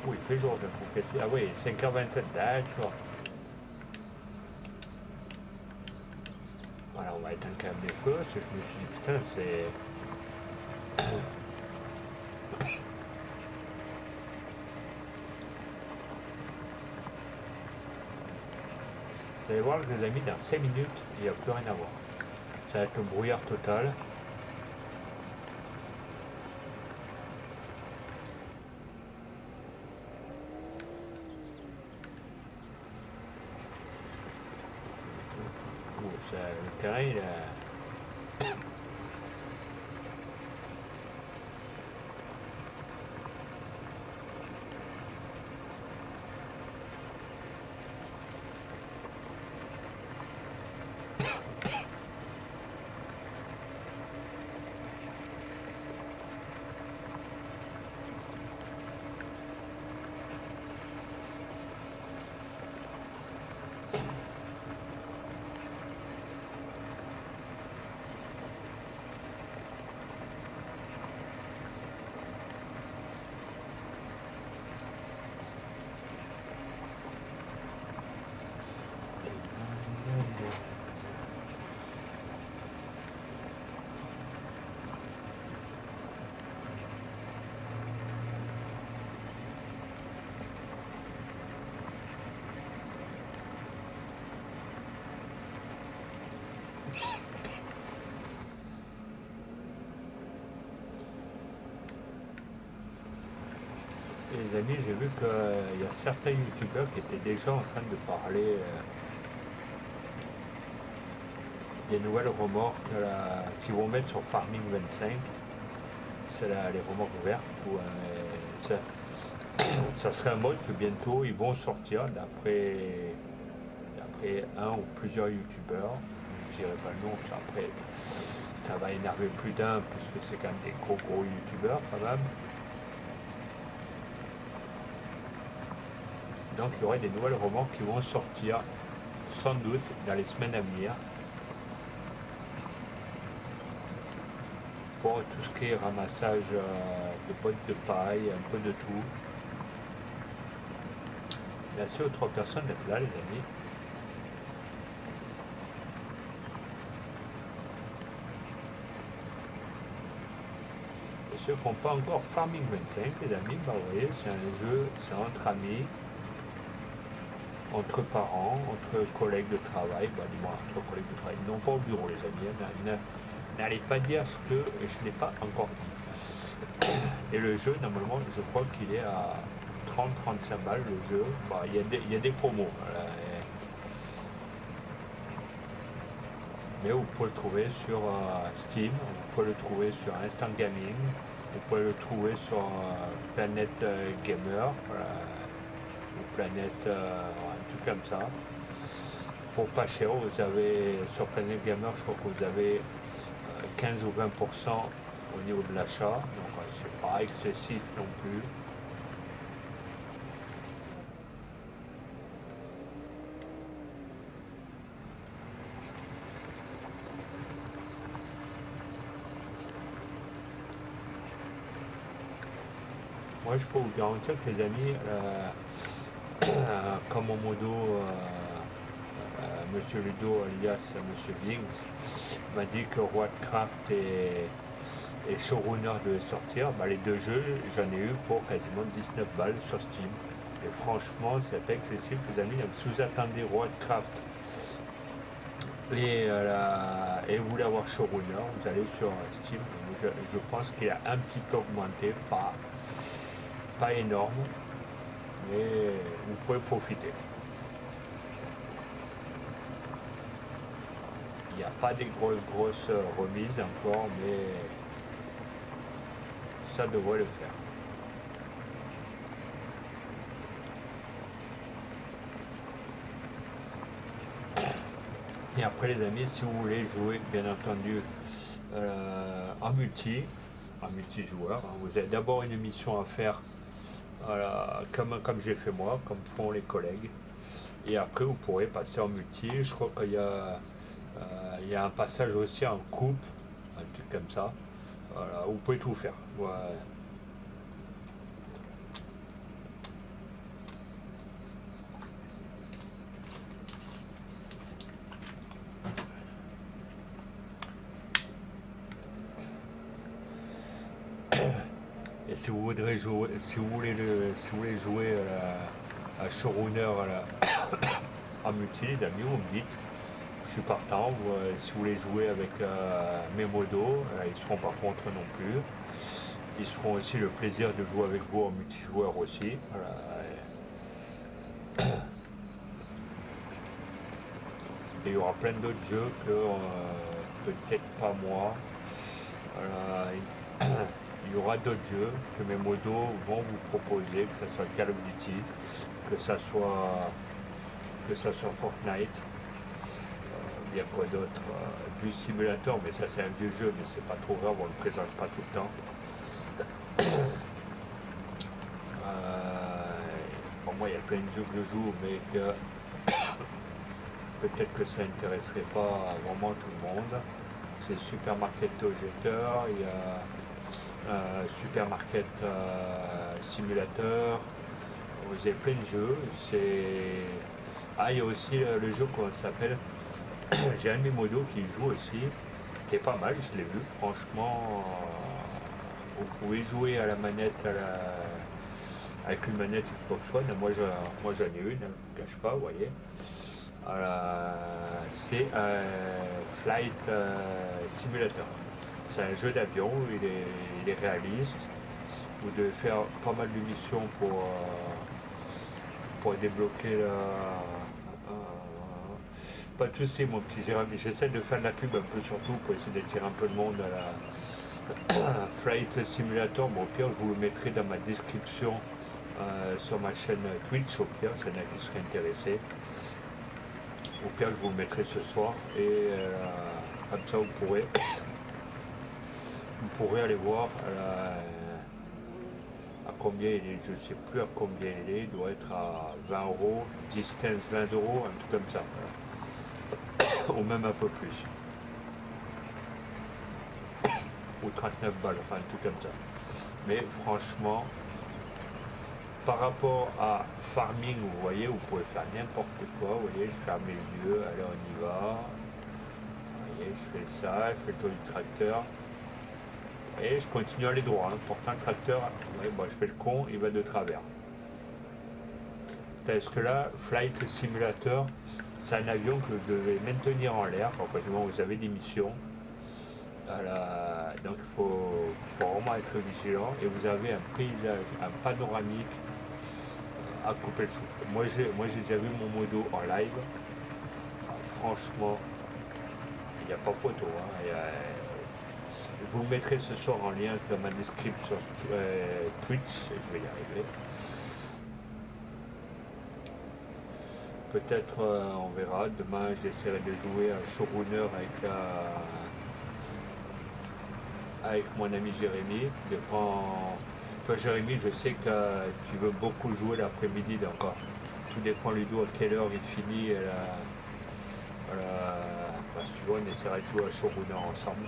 Oui, il fait jour, je trouve. Ah oui, 5h27, d'accord. Voilà, on va éteindre quand même les feux, parce que je me suis dit, putain, c'est... Vous allez voir, les amis, dans 5 minutes, il n'y a plus rien à voir. Ça va être un brouillard total. Le terrain, il a... Et les amis, j'ai vu qu'il y a certains youtubeurs qui étaient déjà en train de parler des nouvelles remorques qu'ils vont mettre sur Farming 25. C'est les remorques vertes. Ça, ça serait un mode que bientôt ils vont sortir d'après un ou plusieurs youtubeurs. Je dirais pas le nom, ça, après ça va énerver plus d'un parce que c'est quand même des gros youtubeurs quand même. Donc il y aurait des nouvelles remorques qui vont sortir sans doute dans les semaines à venir pour tout ce qui est ramassage de bottes de paille, un peu de tout. Merci aux 3 personnes d'être là, les amis. Et ceux qui n'ont pas encore Farming 25, les amis, bah vous voyez, c'est un jeu, c'est entre amis, entre parents, entre collègues de travail, bah dis-moi, entre collègues de travail, non pas au bureau, les amis, n'allez pas dire ce que je n'ai pas encore dit. Et le jeu, normalement, je crois qu'il est à 30-35 balles, le jeu. Bah, il y a des promos. Voilà. Mais vous pouvez le trouver sur Steam, vous pouvez le trouver sur Instant Gaming, vous pouvez le trouver sur Planet Gamer, ou Planet, un truc comme ça. Pour pas cher, vous avez sur Planet Gamer, je crois que vous avez 15 ou 20% au niveau de l'achat, donc c'est pas excessif non plus. Moi je peux vous garantir que les amis, comme mon modo, Monsieur Ludo alias Monsieur Vinx m'a dit que Warcraft et Showrunner devaient sortir, bah, les deux jeux, j'en ai eu pour quasiment 19 balles sur Steam. Et franchement, c'est pas excessif, les amis. Si vous attendez Warcraft et vous voulez avoir Showrunner, vous allez sur Steam. Je pense qu'il a un petit peu augmenté, pas énorme, mais vous pouvez profiter. Il n'y a pas des grosses remises encore, mais ça devrait le faire. Et après les amis, si vous voulez jouer bien entendu en multijoueur, hein, vous avez d'abord une mission à faire comme j'ai fait moi, comme font les collègues. Et après vous pourrez passer en multi. Je crois qu'il y a un passage aussi en coupe, un truc comme ça. Voilà, vous pouvez tout faire. Ouais. Et si vous voudrez jouer, si vous voulez jouer à Showrunner en multi, les amis, vous me dites. Je suis partant. Si vous voulez jouer avec mes modos, ils ne seront pas contre non plus. Ils seront aussi le plaisir de jouer avec vous en multijoueur aussi. Voilà. Et il y aura plein d'autres jeux que peut-être pas moi. Voilà. Il y aura d'autres jeux que mes modos vont vous proposer, que ce soit Call of Duty, que ça soit Fortnite. Il y a quoi d'autre Bus Simulator, mais ça c'est un vieux jeu, mais c'est pas trop grave, on le présente pas tout le temps. Pour moi, il y a plein de jeux que je joue, mais que peut-être que ça intéresserait pas vraiment tout le monde. C'est Supermarket Jeter, il y a Supermarket Simulator. Vous avez plein de jeux. Il y a aussi le jeu qu'on s'appelle. J'ai un de mes modos qui joue aussi, qui est pas mal, je l'ai vu. Franchement, vous pouvez jouer à la manette avec une manette Xbox One. Moi j'en ai une, ne vous cache pas, vous voyez. C'est Flight Simulator. C'est un jeu d'avion, il est réaliste. Vous devez faire pas mal de missions pour débloquer pas de soucis, mon petit Jérémy. J'essaie de faire de la pub un peu surtout pour essayer d'attirer un peu de monde à la Flight Simulator. Bon, au pire, je vous le mettrai dans ma description sur ma chaîne Twitch. Au pire, s'il y en a qui seraient intéressés. Au pire, je vous le mettrai ce soir. Et comme ça, vous pourrez aller voir à combien il est. Je ne sais plus à combien il est. Il doit être à 20 euros, 10, 15, 20 euros, un truc comme ça. Ou même un peu plus. Ou 39 balles, enfin un truc comme ça. Mais franchement, par rapport à farming, vous voyez, vous pouvez faire n'importe quoi. Vous voyez, je ferme les yeux, allez, on y va. Vous voyez, je fais ça, je fais le tour du tracteur. Et je continue à aller droit. Hein. Pourtant, le tracteur, ouais, bon, je fais le con, il va de travers. Parce que là, Flight Simulator, c'est un avion que vous devez maintenir en l'air. Enfin, vous avez des missions. Donc il faut vraiment être vigilant. Et vous avez un paysage, un panoramique à couper le souffle. Moi j'ai déjà vu mon modo en live. Franchement, il n'y a pas photo. Hein. Je vous le mettrai ce soir en lien dans ma description sur Twitch. Je vais y arriver. Peut-être on verra. Demain j'essaierai de jouer un showrunner avec mon ami Jérémy. Toi Jérémy, je sais que tu veux beaucoup jouer l'après-midi, donc tout dépend Ludo à quelle heure il finit. Si tu veux, on essaiera de jouer à showrunner ensemble.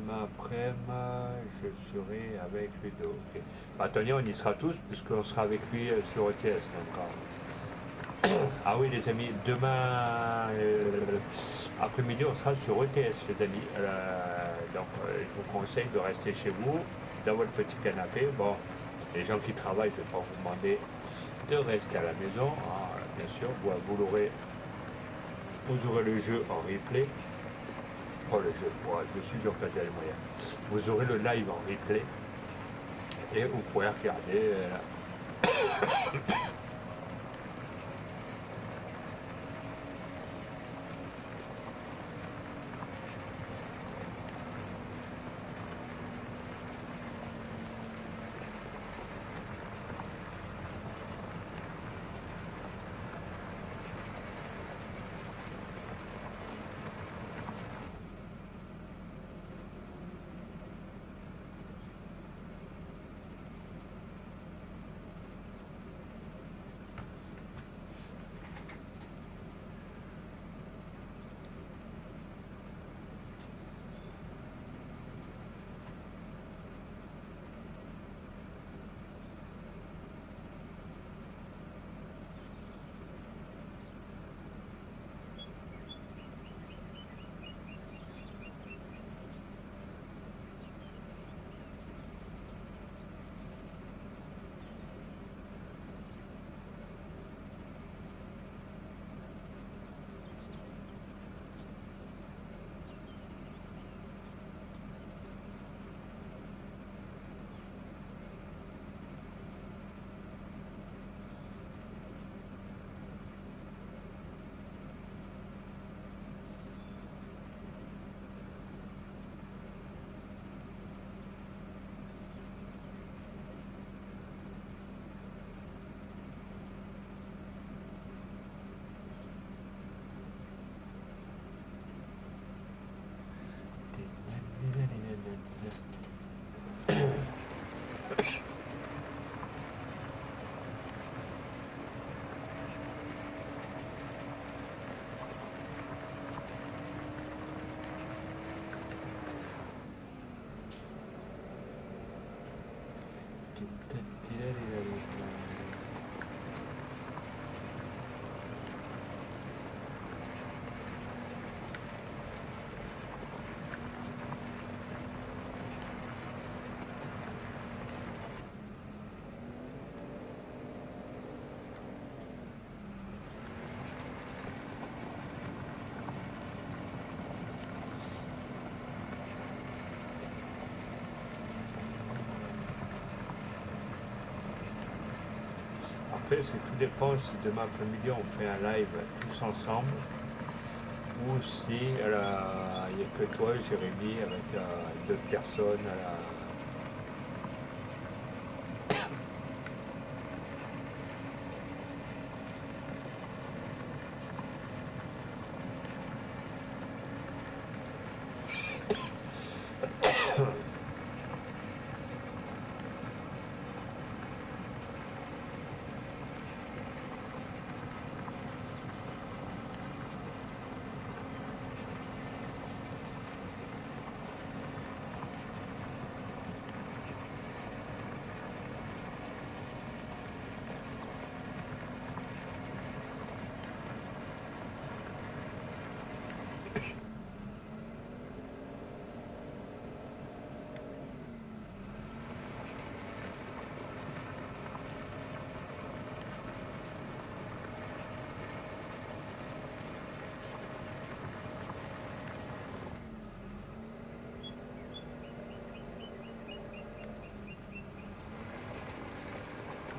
demain après-midi, je serai avec Ludo. Ok. Bah, Tony, on y sera tous, puisqu'on sera avec lui sur ETS. Donc, ah oui, les amis, demain après-midi, on sera sur ETS, les amis. Je vous conseille de rester chez vous, dans votre petit canapé. Bon, les gens qui travaillent, je ne vais pas vous demander de rester à la maison. Ah, bien sûr, vous aurez le jeu en replay. Oh, le jeu, dessus, ils n'ont pas les moyens. Vous aurez le live en replay et vous pourrez regarder. Après, c'est tout dépend si demain après-midi on fait un live tous ensemble ou si il n'y a que toi, Jérémy, avec d'autres personnes.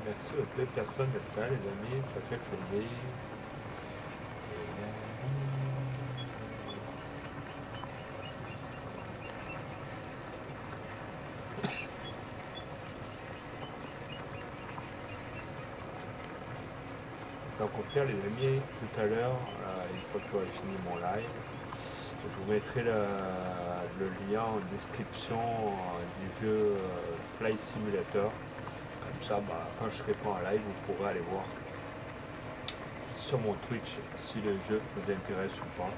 Merci aux deux personnes d'être là, les amis, ça fait plaisir. Donc au pire, les amis, tout à l'heure, une fois que j'aurai fini mon live, je vous mettrai le lien en description du jeu Flight Simulator. Comme ça, quand je serai pas en live, vous pourrez aller voir sur mon Twitch si le jeu vous intéresse ou pas.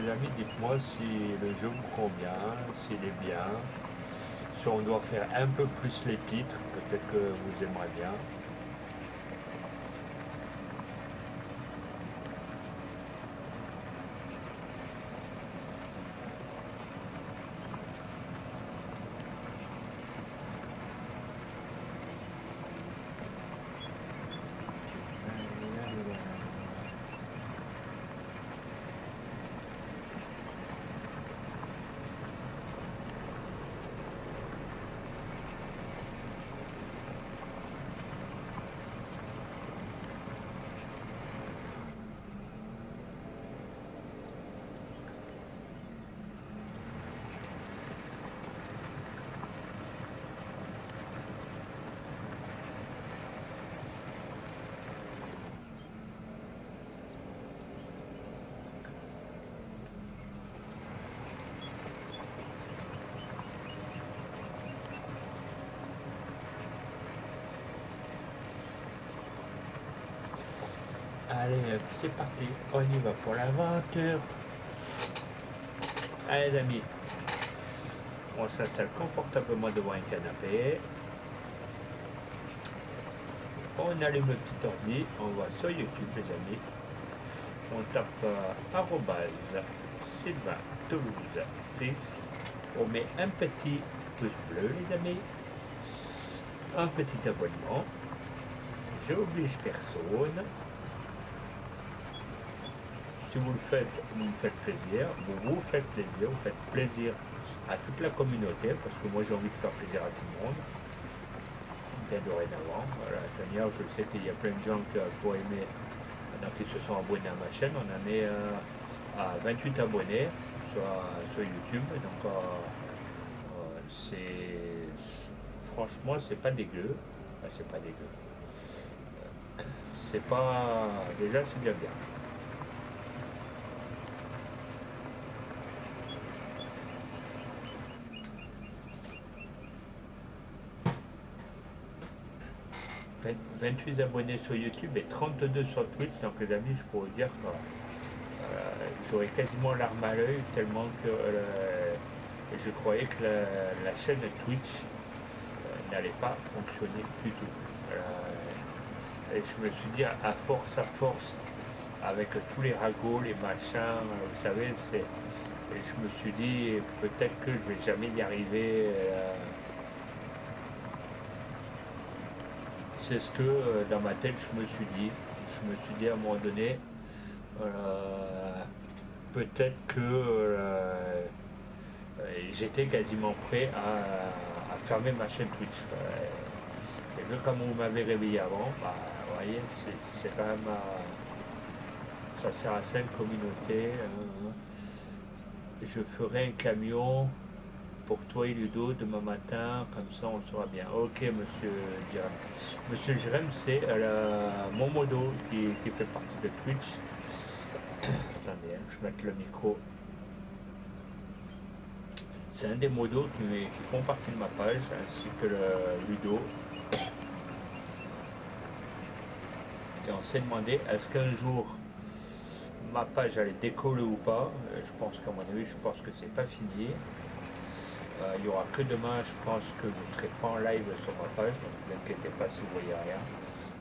les amis, dites-moi si le jeu vous convient, s'il est bien, si on doit faire un peu plus l'épître, peut-être que vous aimerez bien. Allez, c'est parti, on y va pour l'aventure. Allez les amis, on s'installe confortablement devant un canapé. On allume le petit ordi, on va sur YouTube les amis. On tape Sylvain Toulouse 6. On met un petit pouce bleu les amis. Un petit abonnement. J'oblige personne. Si vous le faites, vous me faites plaisir. Vous faites plaisir. Vous faites plaisir à toute la communauté. Parce que moi j'ai envie de faire plaisir à tout le monde. Dès dorénavant. Voilà, Tania, je sais qu'il y a plein de gens qui pourraient aimer. Qui se sont abonnés à ma chaîne. On en est à 28 abonnés sur YouTube. Donc franchement c'est pas dégueu. Enfin, c'est pas dégueu. C'est pas. Déjà c'est bien bien. « 28 abonnés sur YouTube et 32 sur Twitch, donc les amis, je pourrais dire que j'aurais quasiment l'arme à l'œil tellement que je croyais que la chaîne Twitch n'allait pas fonctionner du tout. Et je me suis dit, à force, avec tous les ragots, les machins, vous savez, et je me suis dit, peut-être que je vais jamais y arriver. C'est ce que dans ma tête je me suis dit. Je me suis dit à un moment donné, peut-être que j'étais quasiment prêt à fermer ma chaîne Twitch. Et vu comme vous m'avez réveillé avant, bah, vous voyez, c'est quand même. Ça sert à ça une communauté. Je ferai un camion pour toi et Ludo demain matin, comme ça on le saura bien. Ok, monsieur Jérém. Monsieur Jérém, c'est mon modo qui fait partie de Twitch. Attendez, je vais mettre le micro. C'est un des modos qui font partie de ma page, ainsi que le Ludo. Et on s'est demandé, est-ce qu'un jour ma page allait décoller ou pas. Je pense qu'à mon avis, je pense que c'est pas fini. Il n'y aura que demain, je pense que je ne serai pas en live sur ma page, donc ne vous inquiétez pas si vous voyez rien.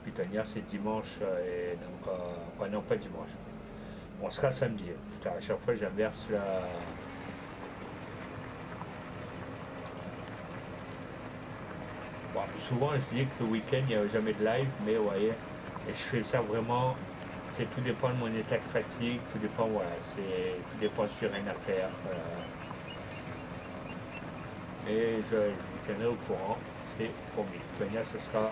Putain, c'est dimanche, et donc, non, pas dimanche. On sera samedi. Putain, à chaque fois, j'inverse la. Bon, souvent, je dis que le week-end, il n'y a jamais de live, mais vous voyez, et je fais ça vraiment. Tout dépend de mon état de fatigue, tout dépend, voilà, tout dépend sur une affaire. Et je vous tiendrai au courant, c'est promis. Tonia, ce sera.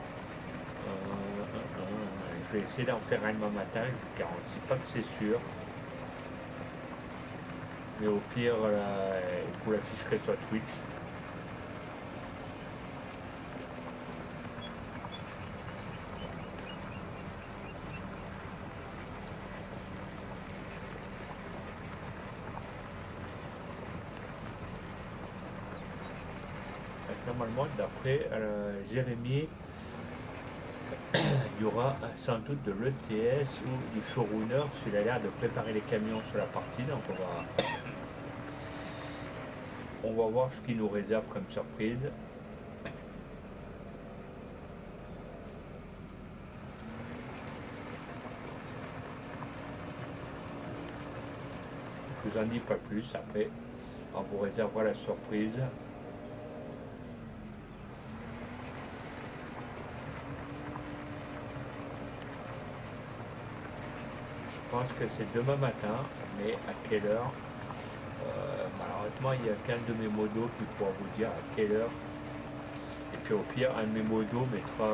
Je vais essayer d'en faire un demain matin, je ne vous garantis pas que c'est sûr. Mais au pire, vous l'afficherez sur Twitch. Normalement, d'après Jérémy, Il y aura sans doute de l'ETS ou du showrunner. Il a l'air de préparer les camions sur la partie, donc on va voir ce qu'il nous réserve comme surprise. Je vous en dis pas plus, après on vous réservera la surprise. Je pense que c'est demain matin, mais à quelle heure malheureusement, il n'y a qu'un de mes modos qui pourra vous dire à quelle heure. Et puis au pire, un de mes modos mettra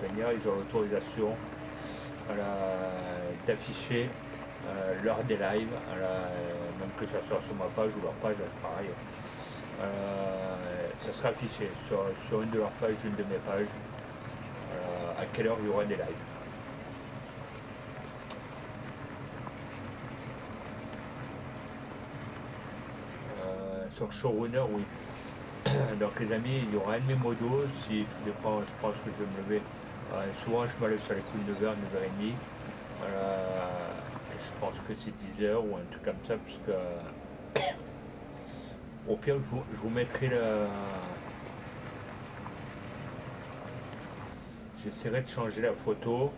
ils ont l'autorisation d'afficher l'heure des lives, même que ça soit sur ma page ou leur page, c'est pareil. Ça sera affiché sur une de leurs pages, une de mes pages, à quelle heure il y aura des lives. Sur Showrunner, oui. Donc les amis, il y aura un de mes modos, si tout dépend, je pense que je vais me lever. Souvent je me lève sur les coups de 9h, 9h30. Je pense que c'est 10h ou un truc comme ça, puisque au pire je vous mettrai j'essaierai de changer la photo.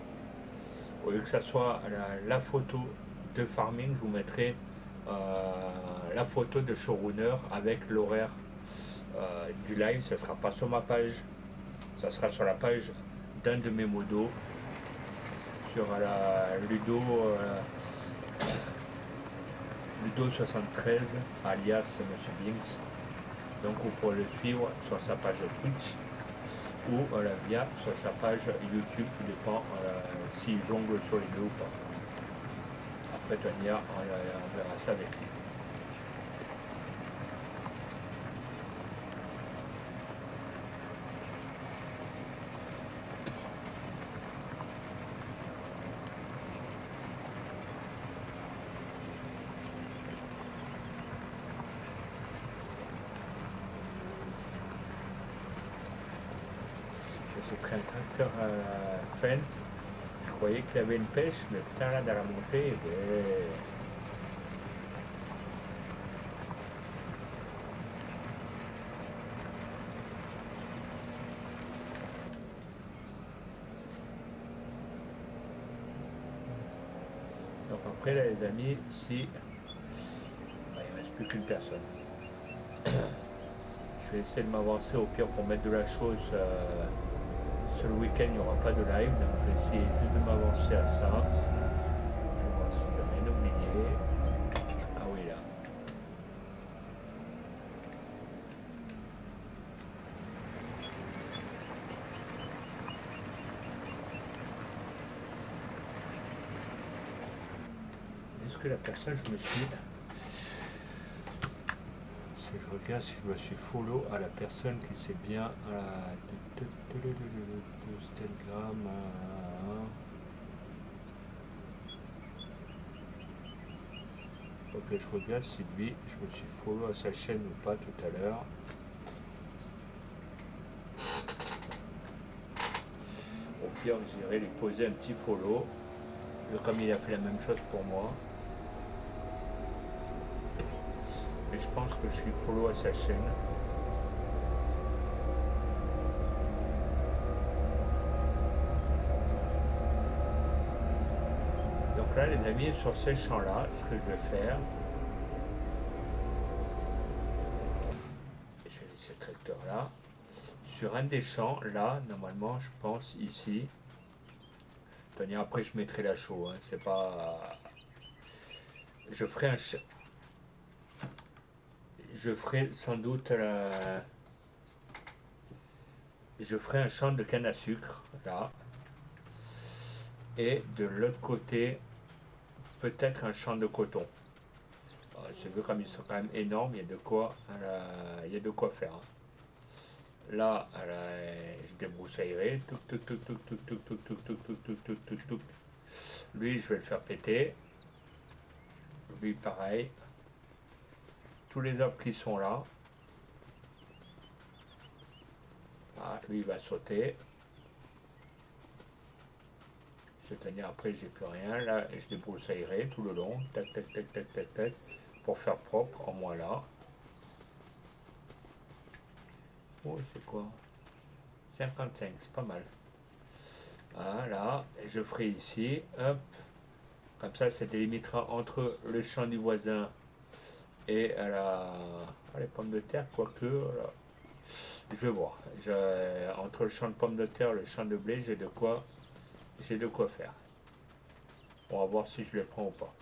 Au lieu que ça soit la photo de farming, je vous mettrai la photo de showrunner avec l'horaire du live. Ça sera pas sur ma page, ça sera sur la page d'un de mes modos, sur la Ludo 73 alias Monsieur Binks. Donc vous pourrez le suivre sur sa page Twitch ou via sur sa page YouTube, tout dépend s'il jongle sur les deux ou pas. Après Tonia, on verra ça avec lui. J'ai pris un tracteur Fendt. Je croyais qu'il avait une pêche, mais putain là dans la montée, donc après là les amis, si il ne reste plus qu'une personne. Je vais essayer de m'avancer au pire pour mettre de la chose. Ce week-end il n'y aura pas de live, donc je vais essayer juste de m'avancer à ça. Je vais voir si je n'ai rien oublié. Ah oui là. Est-ce que la personne, je me suis... Si je regarde si je me suis follow à la personne qui sait bien Instagram. Ok, je regarde si lui, je me suis follow à sa chaîne ou pas tout à l'heure. Au pire, j'irai lui poser un petit follow. Comme il a fait la même chose pour moi. Mais je pense que je suis follow à sa chaîne. Donc là les amis, sur ces champs-là, ce que je vais faire, je vais laisser le tracteur là. Sur un des champs, là, normalement, je pense ici. Après je mettrai la chaux, hein, c'est pas. Je ferai je ferai sans doute je ferai un champ de canne à sucre là, et de l'autre côté peut-être un champ de coton. C'est vu comme ils sont quand même énormes, il y a de quoi faire. Là, je débroussaillerai. Lui, je vais le faire péter. Lui, pareil. Tous les arbres qui sont là. Ah, lui, il va sauter. C'est-à-dire après j'ai plus rien. Là je débroussaillerai tout le long. Tac tac tac tac tac tac. Pour faire propre, en moins là. Oh c'est quoi? 55, c'est pas mal. Voilà. Et je ferai ici. Hop. Comme ça délimitera entre le champ du voisin et les pommes de terre, quoique. Voilà. Je vais voir. Entre le champ de pommes de terre et le champ de blé, j'ai de quoi faire. On va voir si je les prends ou pas.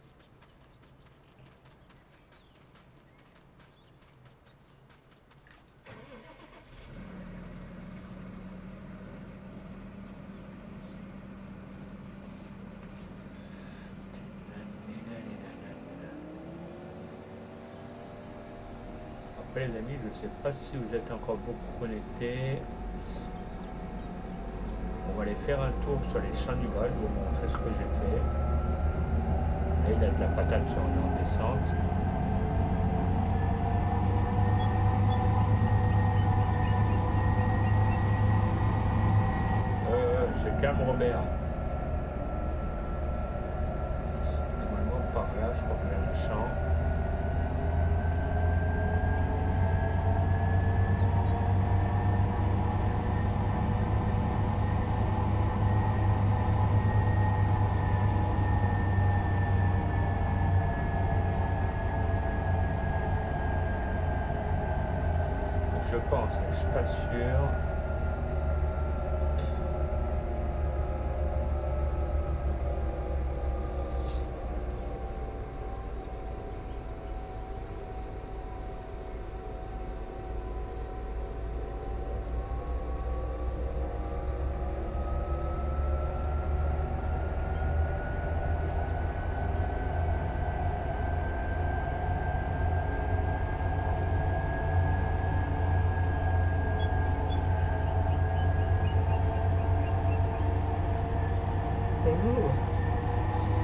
Après les amis, je ne sais pas si vous êtes encore beaucoup connectés. On va aller faire un tour sur les champs du bas, je vais vous montrer ce que j'ai fait. Là, il y a de la patate sur en descente. C'est calme Robert. Normalement par là, je crois que j'ai un champ. Je pense, je suis pas sûr.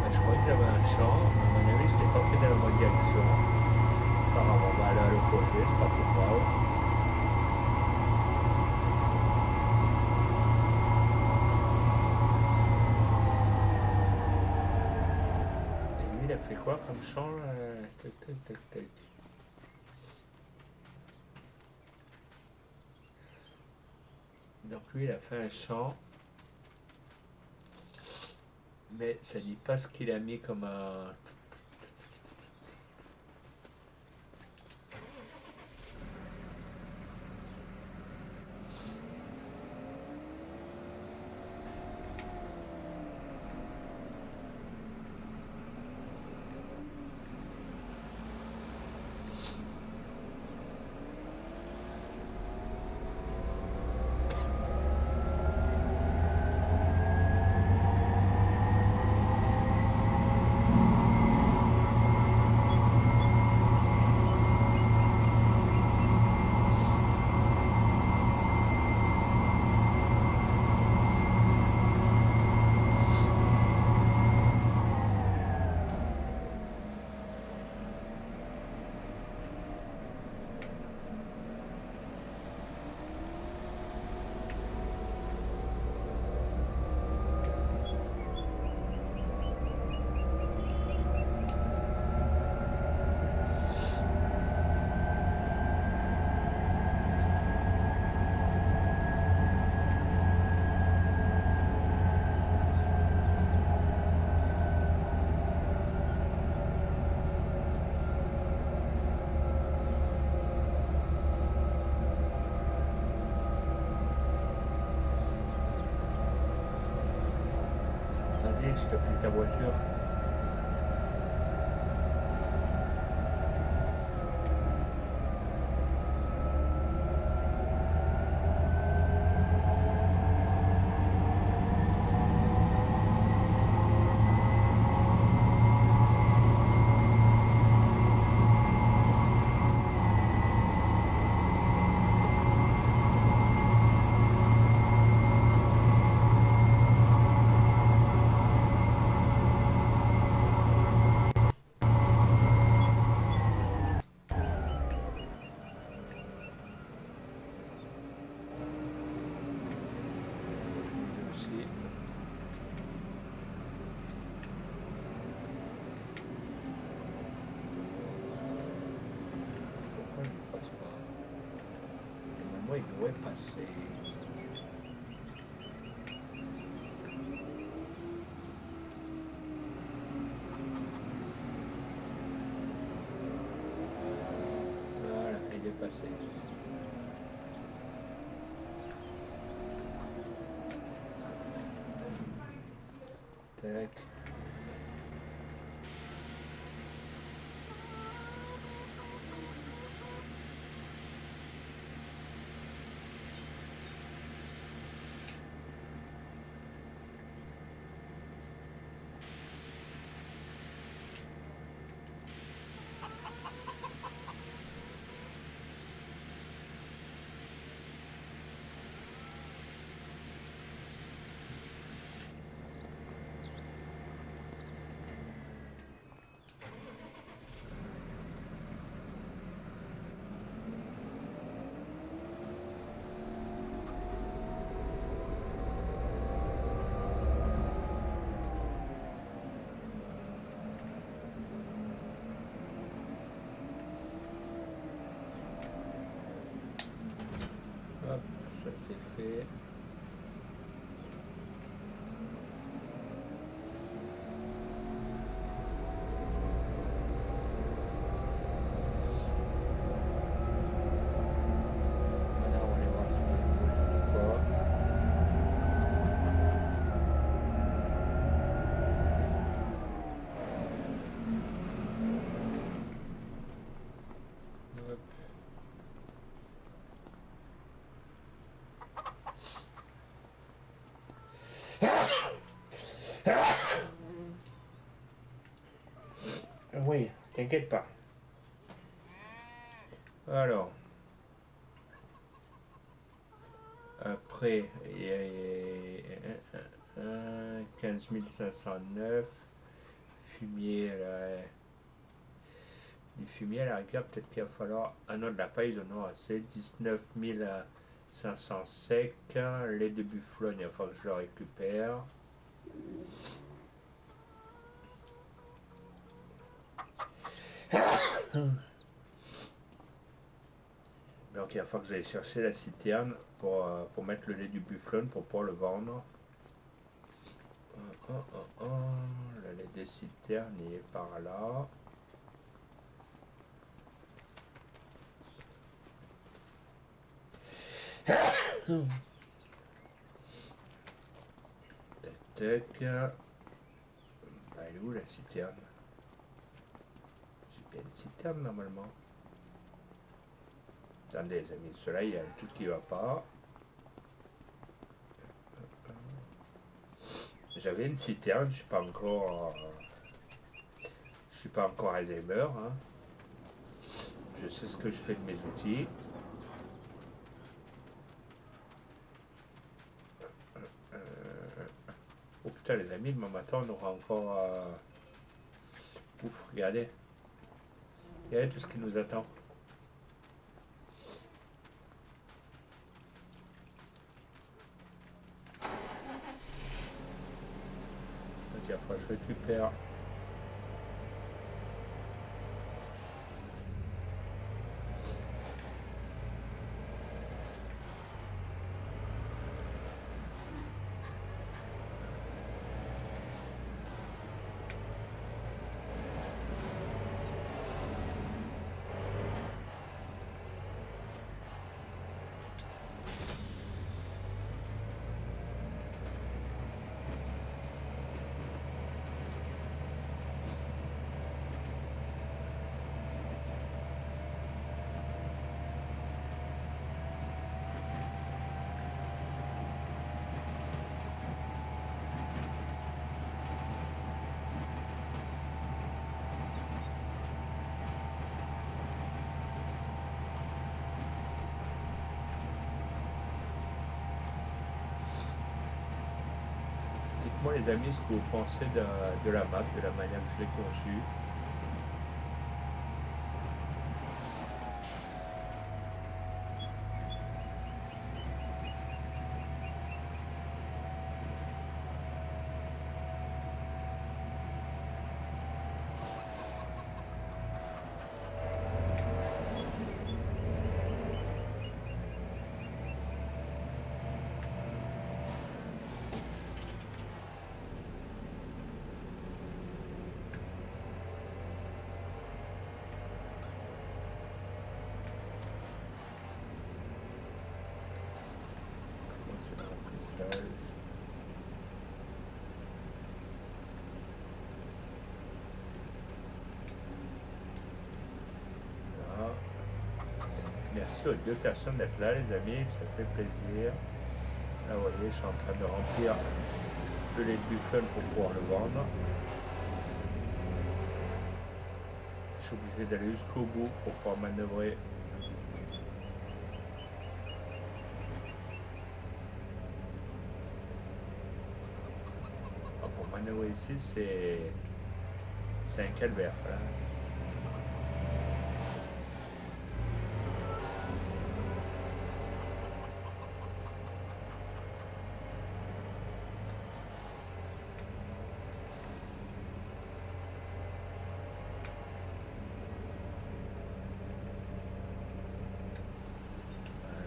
Je croyais que j'avais un champ, à mon avis je n'ai pas pris dans la bonne direction. C'est pas grave, on va aller à l'opposé, c'est pas trop grave. Et lui il a fait quoi comme champ là? Tac, tac, tac, tac. Donc lui il a fait un champ. Mais ça dit pas ce qu'il a mis comme un. Vas-y, je te plie ta voiture. passer. Voilà, il est passé. Tac. Hop, ça c'est fait. Voilà, on va aller voir ce qu'il y a quoi. Hop. Oui, t'inquiète pas. Alors, après, il y a 15 509. Fumier, du fumier à la rigueur, peut-être qu'il va falloir. Ah non, de la paille, ils en ont assez. 19 500 secs. Lait de bufflone, il va falloir que je le récupère. Donc il va falloir que j'aille chercher la citerne pour mettre le lait du bufflone pour pouvoir le vendre. Le lait des citernes, il est par là. Tac, tac. Bah, elle est où la citerne? J'ai bien une citerne normalement. Attendez les amis, cela il y a un truc qui va pas. J'avais une citerne, je suis pas encore Alzheimer. Hein. Je sais ce que je fais de mes outils. Oh putain les amis, demain matin on aura encore... Ouf, regardez. Regardez tout ce qui nous attend. Donc il va falloir que je récupère. Dites-moi les amis ce que vous pensez de la map, de la manière que je l'ai conçue. aux 2 personnes d'être là, les amis, ça fait plaisir. Là, vous voyez, je suis en train de remplir le lait de buffle pour pouvoir le vendre. Je suis obligé d'aller jusqu'au bout pour pouvoir manœuvrer. Ah, pour manœuvrer ici, c'est un calvaire. Voilà.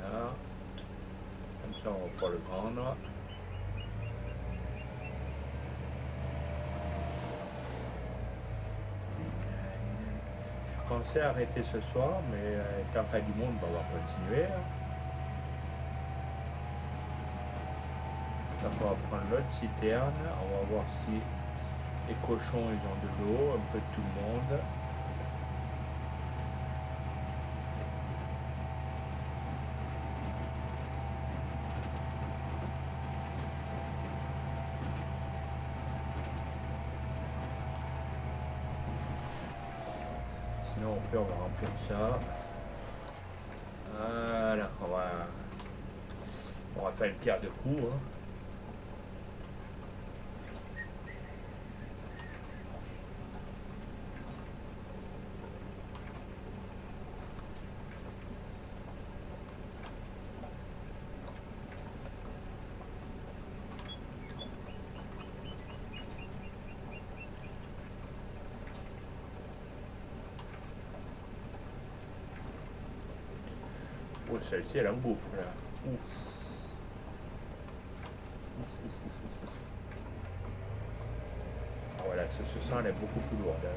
Voilà. Comme ça, on va pouvoir le vendre. Je pensais arrêter ce soir, mais tant qu'il y a du monde, on va continuer. Là, on va prendre l'autre citerne. On va voir si les cochons ils ont de l'eau, un peu de tout le monde. Sinon on va remplir ça. Voilà, on va faire une pierre de coups. Hein. Oh, celle-ci elle en bouffe là. Ouf. Ah, voilà, ce sang elle est beaucoup plus lourde. Là.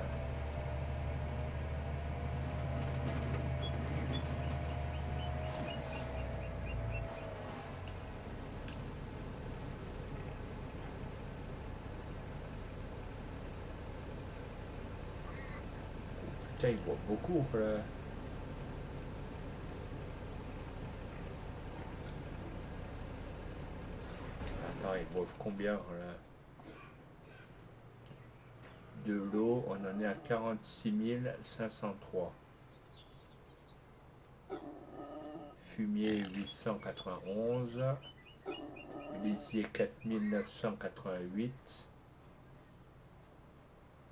Putain, il boit beaucoup là. Attends, ils boivent combien là? De l'eau, on en est à 46 503. Fumier 891. Lisier 4988.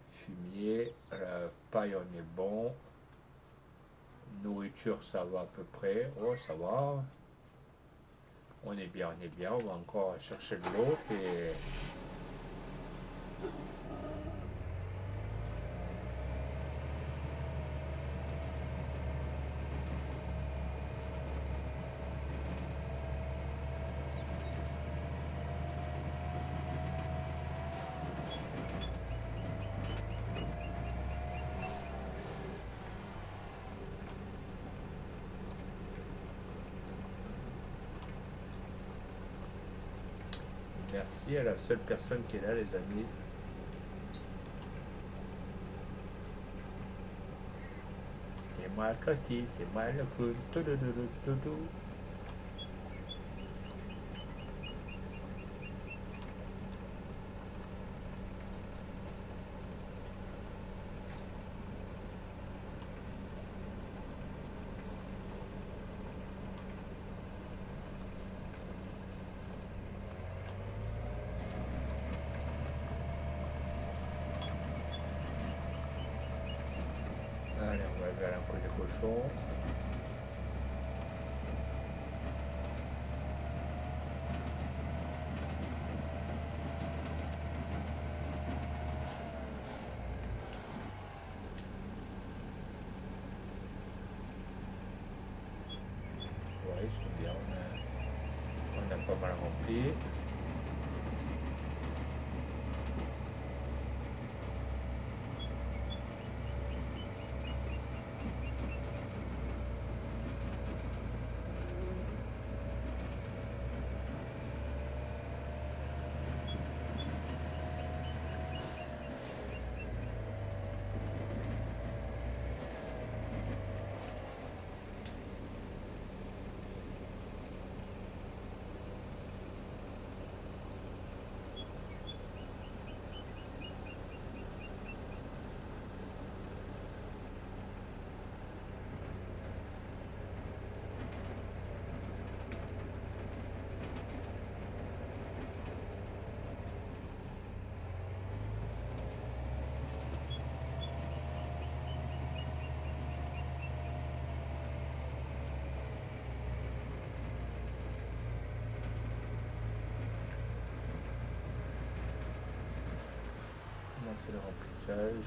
Fumier, la paille on est bon. Nourriture ça va à peu près. Oh ça va. On est bien, on est bien. On va encore chercher de l'eau et merci à la seule personne qui est là, les amis. C'est moi le cotis, c'est moi le clown. Allez, on va vers un coup de cochon. Ouais, ils sont bien. On a pas mal rempli. c'est le remplissage.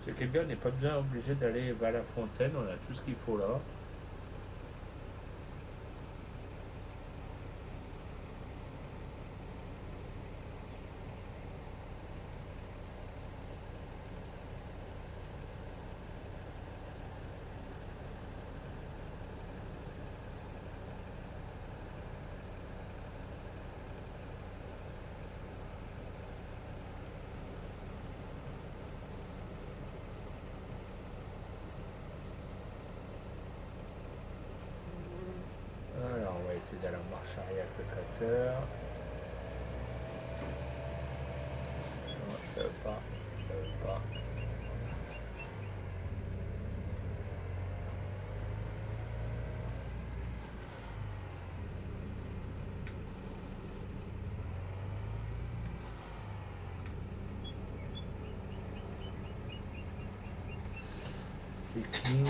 Ce qui est bien, on n'est pas bien obligé d'aller vers la fontaine, on a tout ce qu'il faut là. Alors on va essayer d'aller en marche arrière avec le tracteur. Non, ça veut pas, ça veut pas. C'est clean.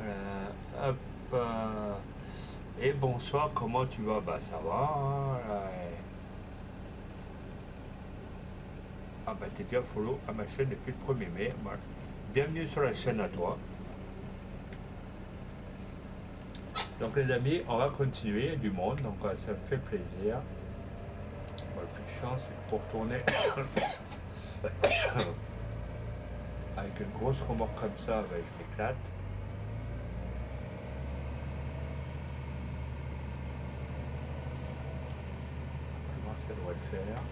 Voilà, hop. Et bonsoir, comment tu vas? Bah ça va. Hein, là, ah bah t'es déjà follow à ma chaîne depuis le 1er mai. Voilà. Bienvenue sur la chaîne à toi. Donc les amis, on va continuer, il y a du monde, donc ça me fait plaisir. Bon, le plus chiant, c'est que pour tourner avec une grosse remorque comme ça, ben, je m'éclate. Comment ça doit le faire?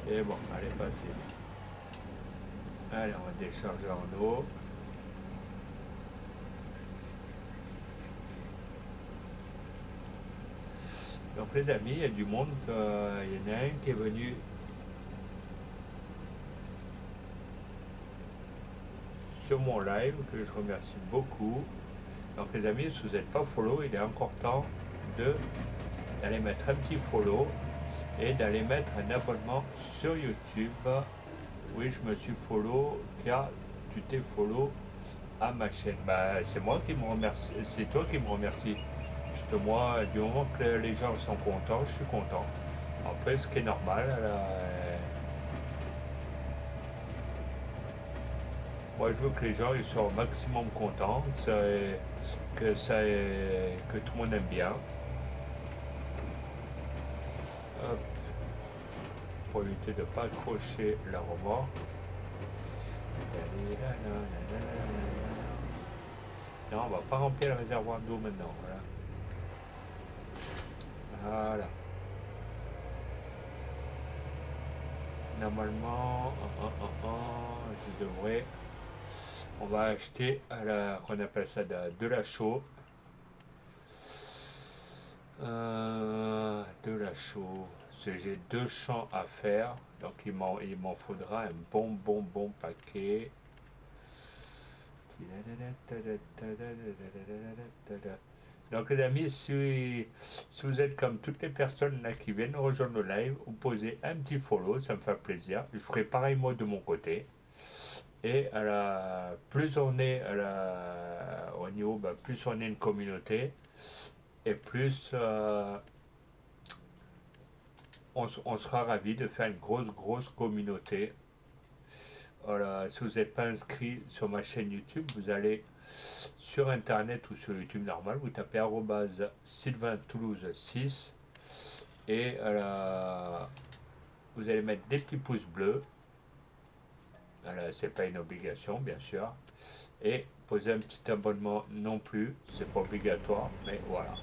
C'est bon, allez, passez. Allez, on va décharger en eau. Donc les amis, il y a du monde, il y en a un qui est venu sur mon live, que je remercie beaucoup. Donc les amis, si vous n'êtes pas follow, il est encore temps d'aller mettre un petit follow et d'aller mettre un abonnement sur YouTube. Oui, je me suis follow car tu t'es follow à ma chaîne. Bah, c'est moi qui me remercie, c'est toi qui me remercie. Parce que moi, du moment que les gens sont contents, je suis content. Après, ce qui est normal, moi je veux que les gens ils soient au maximum contents, que tout le monde aime bien. Hop, pour éviter de ne pas accrocher la remorque. Non, on va pas remplir le réservoir d'eau maintenant. Voilà. Normalement, je devrais. On va acheter qu'on appelle ça de la chaux. De la chaux. J'ai 2 champs à faire, donc il m'en faudra un bon paquet. Donc les amis, si vous êtes comme toutes les personnes là qui viennent rejoindre le live, vous posez un petit follow, ça me fait plaisir. Je ferai pareil moi de mon côté. Et plus on est au niveau, plus on est une communauté, et plus on sera ravis de faire une grosse communauté. Voilà, si vous n'êtes pas inscrit sur ma chaîne YouTube, vous allez sur internet ou sur YouTube normal, vous tapez Sylvain Toulouse 6 et vous allez mettre des petits pouces bleus. C'est pas une obligation bien sûr. Et poser un petit abonnement non plus, c'est pas obligatoire, mais voilà.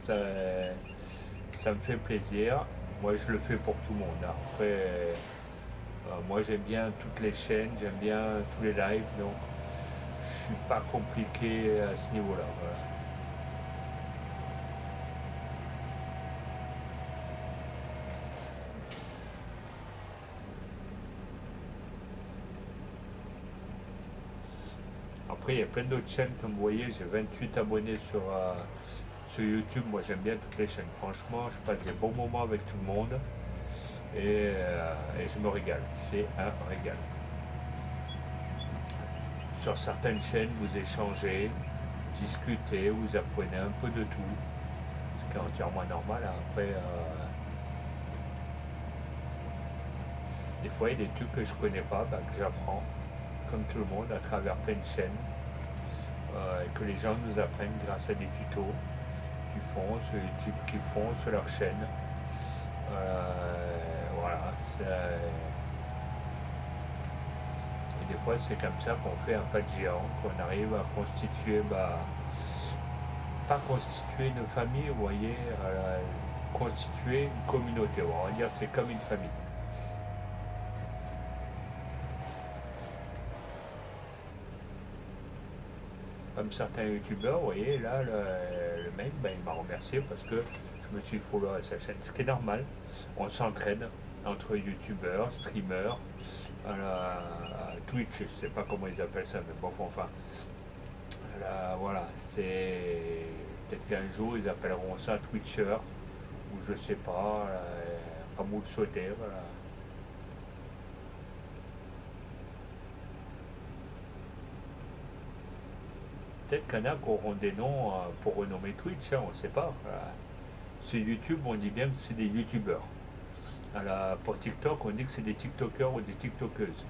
Ça me fait plaisir. Moi je le fais pour tout le monde. Après, moi j'aime bien toutes les chaînes, j'aime bien tous les lives, donc je suis pas compliqué à ce niveau-là. Voilà. Après, il y a plein d'autres chaînes, comme vous voyez, j'ai 28 abonnés sur YouTube. Moi, j'aime bien toutes les chaînes. Franchement, je passe des bons moments avec tout le monde et je me régale. C'est un régal. Sur certaines chaînes, vous échangez, discutez, vous apprenez un peu de tout. Ce qui est entièrement normal. Hein. Après, des fois, il y a des trucs que je connais pas, bah, que j'apprends, comme tout le monde, à travers plein de chaînes, et que les gens nous apprennent grâce à des tutos qu'ils font sur YouTube, qu'ils font sur leur chaîne. Voilà. Et des fois, c'est comme ça qu'on fait un pas de géant, qu'on arrive à constituer, bah, pas constituer une famille, vous voyez, constituer une communauté. On va dire que c'est comme une famille. Comme certains youtubeurs, vous voyez, là, le mec, ben, il m'a remercié parce que je me suis follow à sa chaîne. Ce qui est normal, on s'entraide entre youtubeurs, streamers, à Twitch, je sais pas comment ils appellent ça, mais bon, enfin, là, voilà, c'est peut-être qu'un jour ils appelleront ça Twitcher, ou je sais pas, comme vous le souhaitez, voilà. Peut-être qu'il y en a qui auront des noms pour renommer Twitch, hein, on ne sait pas. Voilà. Sur YouTube, on dit bien que c'est des youtubeurs. Pour TikTok, on dit que c'est des TikTokers ou des TikTokeuses.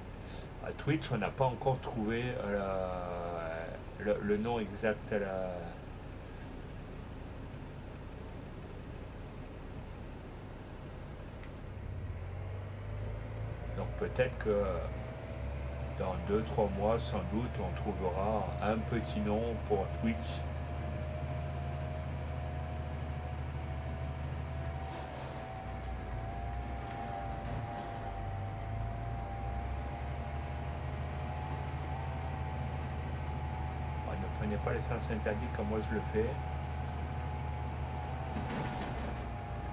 À Twitch, on n'a pas encore trouvé le nom exact. Donc peut-être que dans 2 3 mois, sans doute, on trouvera un petit nom pour Twitch. Bon, ne prenez pas les sens interdits comme moi je le fais.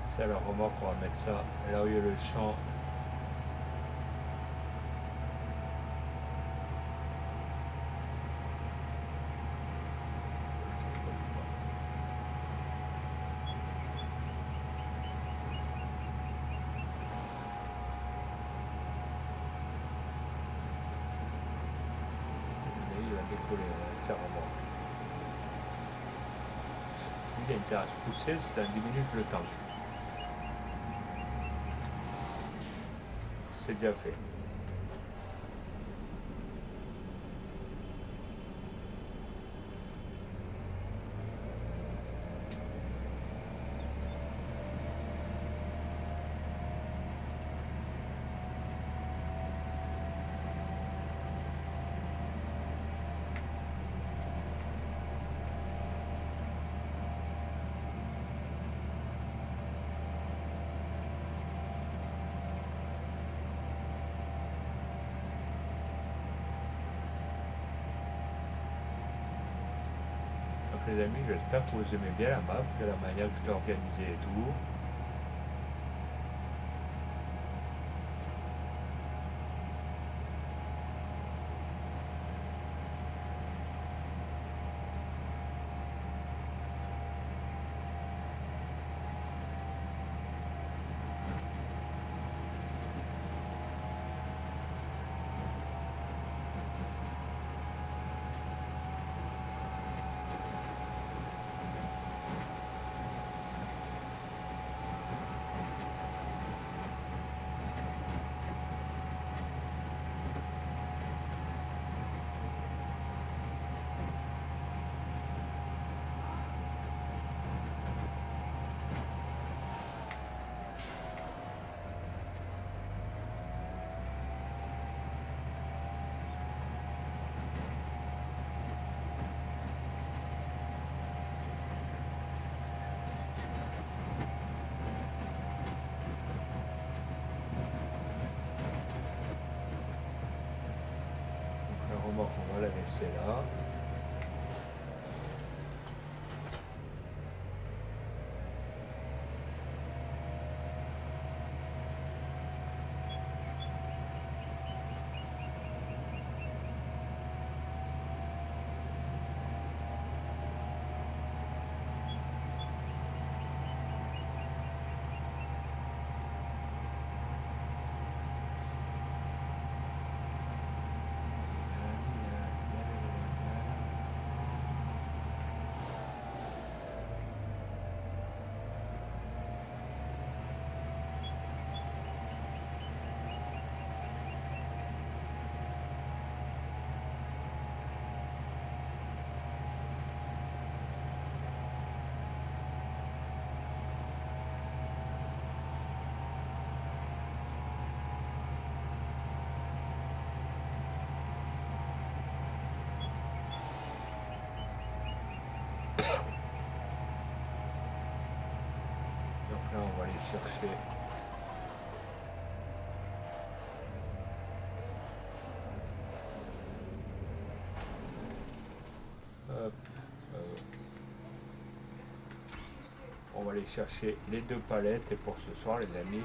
C'est la remorque, on va mettre ça là où il y a le champ. Et il va décoller sa remorque. Il a intérêt à se pousser, c'est dans 10 minutes le temps. C'est déjà fait. Donc les amis, j'espère que vous aimez bien la map, de la manière que je l'ai organisée et tout. Donc la remorque, on va la laisser là. chercher. Hop, on va aller chercher les 2 palettes et pour ce soir les amis.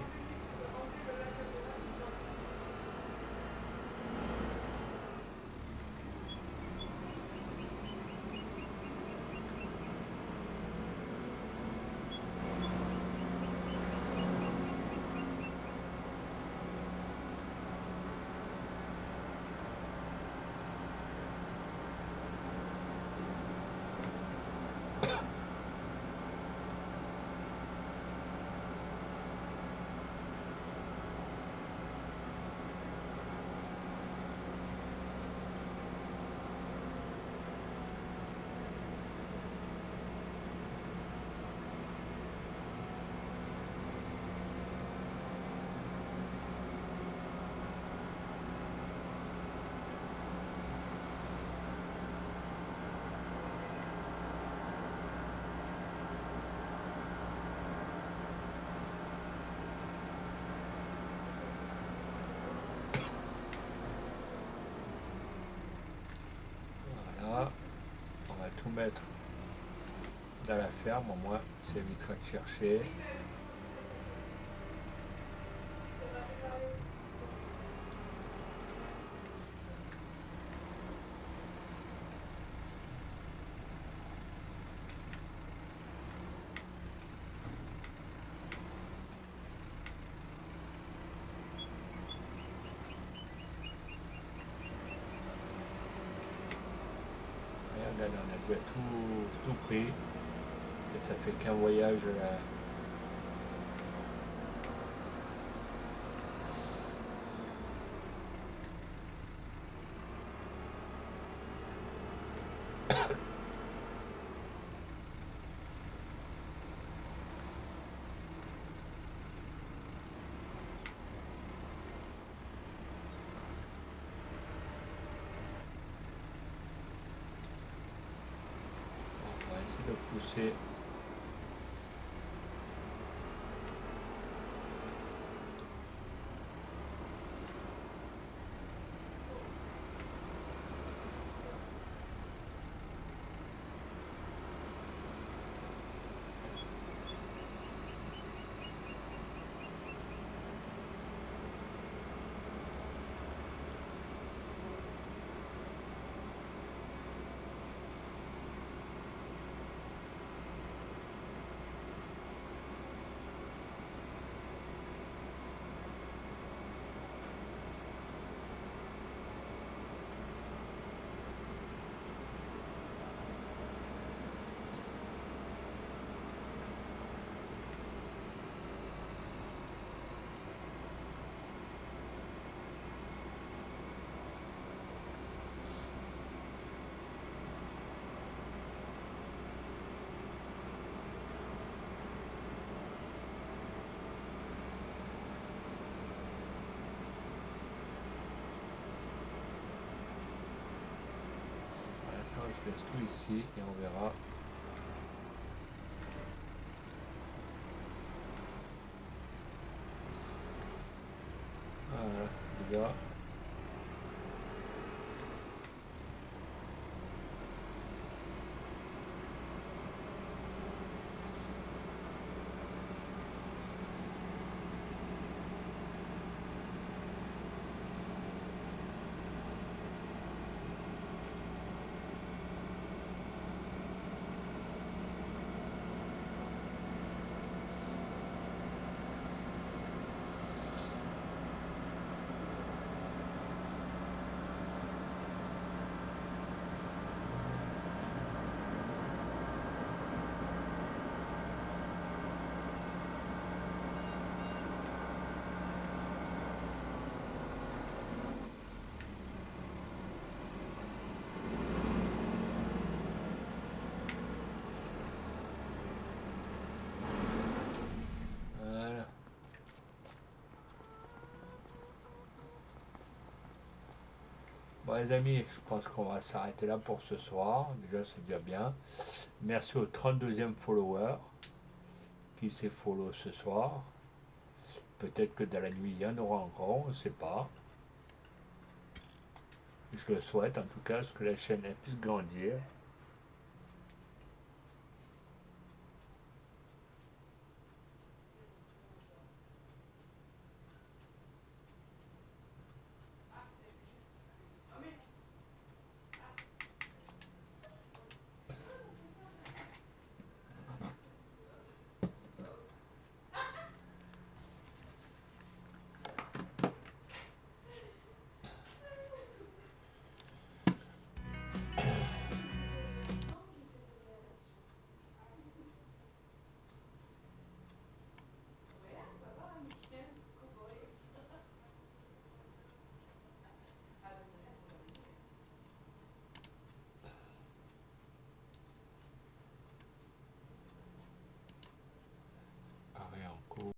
Voilà, on va tout mettre dans la ferme, au moins ça évitera de chercher. Regarde, on a déjà tout pris et ça fait qu'un voyage là. On va essayer de pousser. Voilà, ça je laisse tout ici et on verra. Voilà, les gars. Voilà. Bon les amis, je pense qu'on va s'arrêter là pour ce soir. Déjà c'est déjà bien. Merci au 32e follower. qui s'est follow ce soir. Peut-être que dans la nuit, il y en aura encore, on ne sait pas. Je le souhaite en tout cas, que la chaîne puisse grandir.